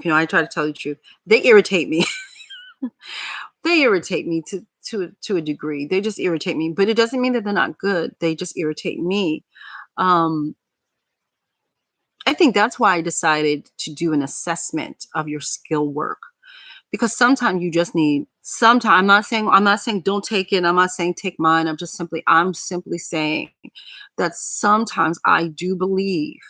try to tell you the truth. They irritate me. They irritate me to a degree. They just irritate me, but it doesn't mean that they're not good. They just irritate me. Um, I think that's why I decided to do an assessment of your skill work. Because sometimes you just need I'm not saying don't take it. I'm not saying take mine. I'm simply saying that sometimes I do believe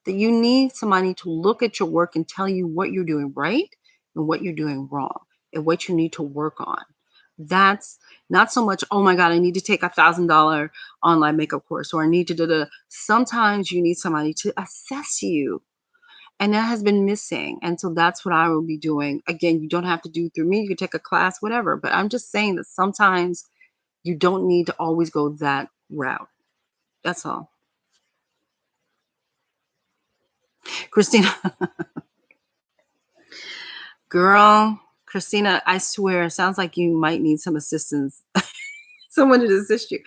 that you need somebody to look at your work and tell you what you're doing right and what you're doing wrong and what you need to work on. That's not so much, oh my God, I need to take $1,000 online makeup course, or I need to do the. Sometimes you need somebody to assess you. And that has been missing. And so that's what I will be doing. Again, you don't have to do through me. You can take a class, whatever. But I'm just saying that sometimes you don't need to always go that route. That's all. Christina, girl, Christina, I swear, it sounds like you might need some assistance, someone to assist you.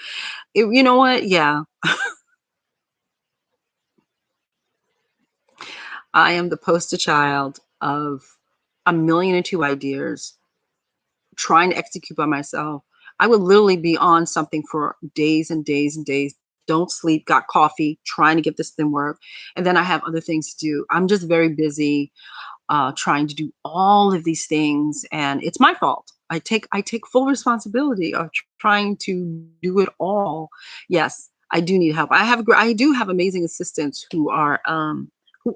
You know what? Yeah, I am the poster child of a million and two ideas trying to execute by myself. I would literally be on something for days and days and days. Don't sleep, got coffee, trying to get this thing work. And then I have other things to do. I'm just very busy trying to do all of these things, and it's my fault. I take full responsibility of trying to do it all. Yes, I do need help. I do have amazing assistants who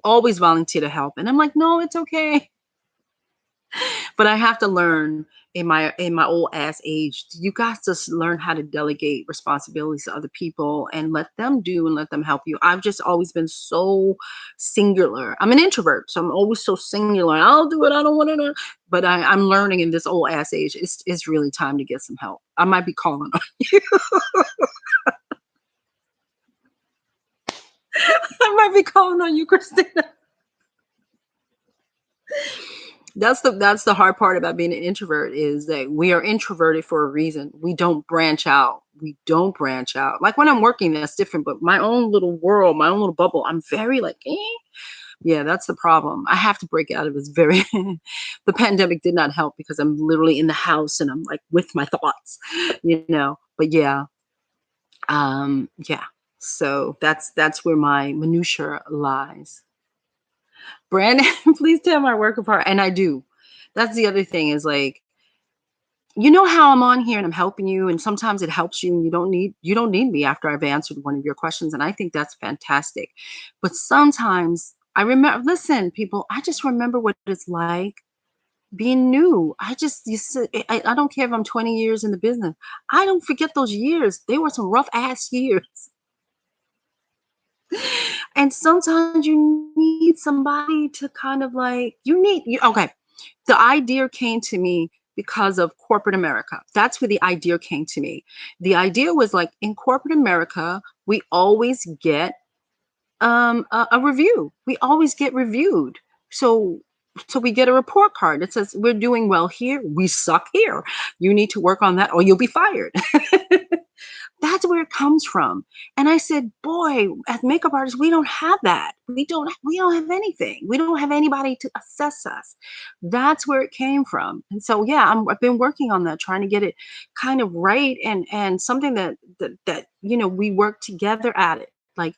always volunteer to help, and I'm like, no, it's okay. But I have to learn in my old ass age. You got to learn how to delegate responsibilities to other people and let them do and let them help you. I've just always been so singular. I'm an introvert, so I'm always so singular. I'll do it. I don't want to know. But I'm learning in this old ass age. It's really time to get some help. I might be calling on you. I might be calling on you, Christina. That's the hard part about being an introvert, is that we are introverted for a reason. We don't branch out. We don't branch out. Like when I'm working, that's different. But my own little world, my own little bubble, I'm very like, eh. Yeah, that's the problem. I have to break out of this very. The pandemic did not help because I'm literally in the house and I'm like with my thoughts, you know. But yeah. So that's where my minutia lies. Brandon, please tell my work apart. And I do. That's the other thing, is like, you know how I'm on here and I'm helping you, and sometimes it helps you and you don't need me after I've answered one of your questions. And I think that's fantastic. But sometimes I remember, listen, people, I just remember what it's like being new. I don't care if I'm 20 years in the business. I don't forget those years. They were some rough ass years. And sometimes you need somebody to kind of like, okay. The idea came to me because of corporate America. That's where the idea came to me. The idea was like, in corporate America, we always get a review. We always get reviewed. So we get a report card that says we're doing well here, we suck here. You need to work on that or you'll be fired. That's where it comes from. And I said, boy, as makeup artists, we don't have that. We don't have anything. We don't have anybody to assess us. That's where it came from. And so yeah, I've been working on that, trying to get it kind of right, and something that we work together at it. Like,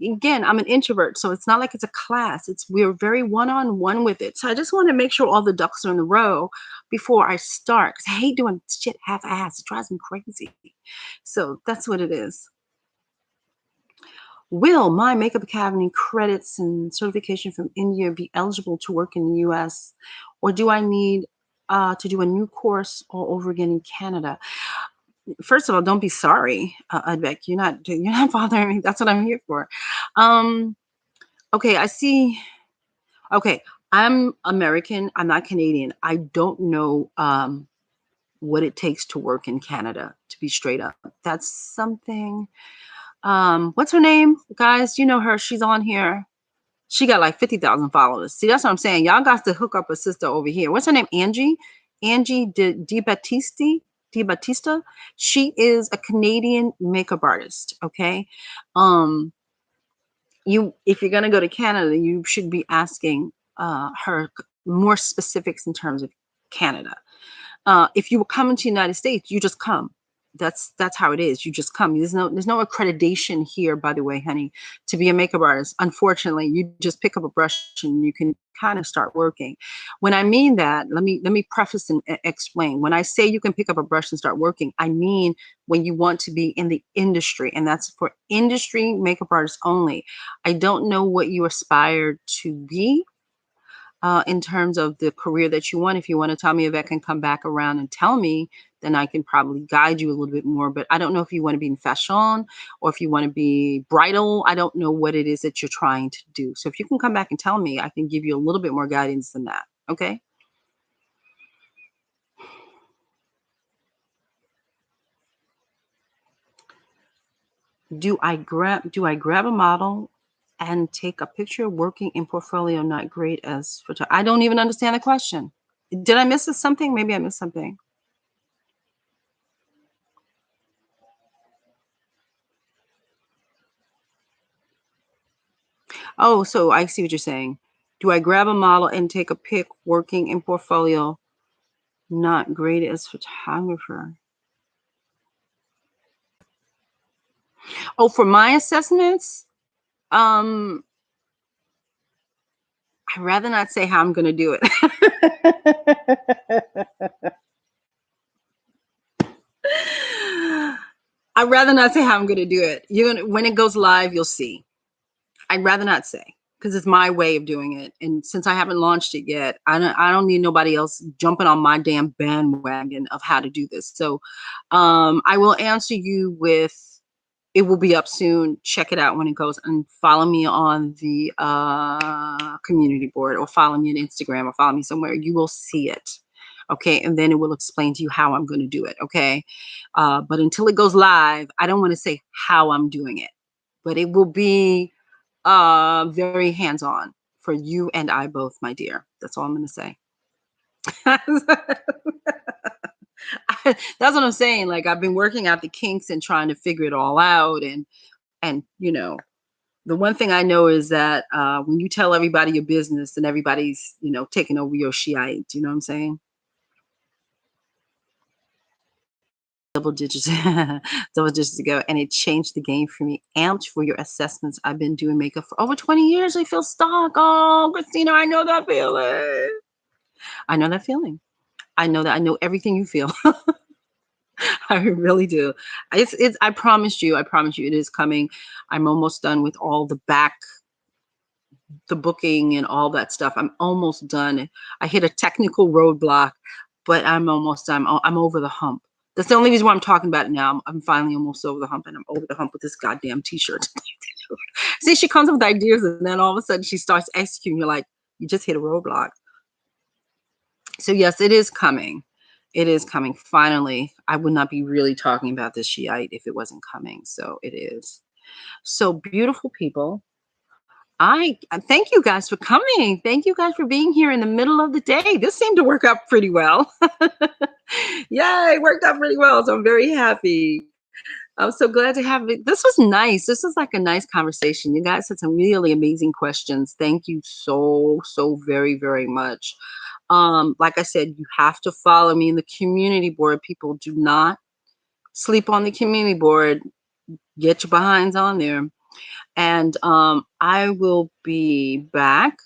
again, I'm an introvert, so it's not like it's a class. We're very one-on-one with it. So I just want to make sure all the ducks are in the row before I start, because I hate doing shit half-assed. It drives me crazy. So that's what it is. Will my Makeup Academy credits and certification from India be eligible to work in the US? Or do I need to do a new course all over again in Canada? First of all, don't be sorry, Advek. You're not bothering me. That's what I'm here for. Um, okay, I see. Okay, I'm American. I'm not Canadian. I don't know what it takes to work in Canada, to be straight up. That's something. What's her name? Guys, you know her. She's on here. She got like 50,000 followers. See, that's what I'm saying. Y'all got to hook up a sister over here. What's her name? Angie Di Battista. She is a Canadian makeup artist. Okay. Um, if you're gonna go to Canada, you should be asking her more specifics in terms of Canada. If you were coming to the United States, you just come. That's how it is. You just come. There's no accreditation here, by the way, honey, to be a makeup artist. Unfortunately, you just pick up a brush and you can kind of start working. When I mean that, let me preface and explain. When I say you can pick up a brush and start working, I mean when you want to be in the industry, and that's for industry makeup artists only. I don't know what you aspire to be. in terms of the career that you want. If you want to tell me if I can come back around and tell me, then I can probably guide you a little bit more. But I don't know if you want to be in fashion or if you want to be bridal. I don't know what it is that you're trying to do. So if you can come back and tell me, I can give you a little bit more guidance than that. Okay. Do I grab a model and take a picture working in portfolio not great as photo? I don't even understand the question. Did I miss something? Maybe I missed something. Oh, so I see what you're saying. Do I grab a model and take a pic working in portfolio not great as photographer? Oh, for my assessments, um, I'd rather not say how I'm gonna do it. I'd rather not say how I'm gonna do it. You're gonna when it goes live, you'll see. I'd rather not say because it's my way of doing it. And since I haven't launched it yet, I don't need nobody else jumping on my damn bandwagon of how to do this. So I will answer you with it will be up soon. Check it out when it goes and follow me on the community board or follow me on Instagram or follow me somewhere. You will see it. Okay. And then it will explain to you how I'm going to do it. Okay. But until it goes live, I don't want to say how I'm doing it, but it will be very hands-on for you and I both, my dear. That's all I'm going to say. That's what I'm saying. Like I've been working out the kinks and trying to figure it all out. And the one thing I know is that when you tell everybody your business, then everybody's taking over your shite. You know what I'm saying? Double digits, double digits ago, and it changed the game for me. Amped for your assessments. I've been doing makeup for over 20 years. I feel stuck. Oh, Christina, I know that feeling. I know that feeling. I know that. I know everything you feel. I really do. It's. I promise you. I promise you. It is coming. I'm almost done with all the booking and all that stuff. I'm almost done. I hit a technical roadblock, but I'm almost done. I'm over the hump. That's the only reason why I'm talking about it now. I'm finally almost over the hump, and I'm over the hump with this goddamn t-shirt. See, she comes up with ideas, and then all of a sudden she starts executing. You're like, you just hit a roadblock. So yes, it is coming. It is coming. Finally, I would not be really talking about this Shiite if it wasn't coming. So it is. So beautiful people. I thank you guys for coming. Thank you guys for being here in the middle of the day. This seemed to work out pretty well. Yeah, it worked out pretty well. So I'm very happy. I'm so glad to have it. This was nice. This was like a nice conversation. You guys had some really amazing questions. Thank you so very, very much. Like I said, you have to follow me in the community board. People, do not sleep on the community board. Get your behinds on there. And I will be back.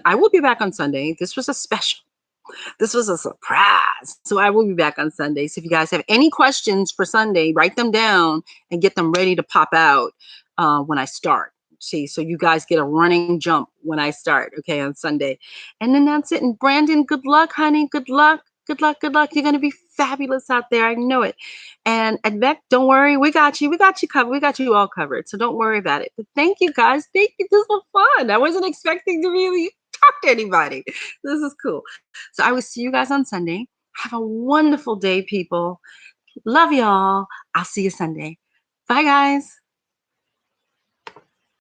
I will be back on Sunday. This was a special. This was a surprise. So I will be back on Sunday. So if you guys have any questions for Sunday, write them down and get them ready to pop out when I start. See, so you guys get a running jump when I start, okay, on Sunday. And then that's it. And Brandon, good luck, honey. Good luck. Good luck. Good luck. You're going to be fabulous out there. I know it. And Beck, don't worry. We got you. We got you covered. We got you all covered. So don't worry about it. But thank you guys. Thank you. This was fun. I wasn't expecting to really talk to anybody. This is cool. So I will see you guys on Sunday. Have a wonderful day, people. Love y'all. I'll see you Sunday. Bye, guys.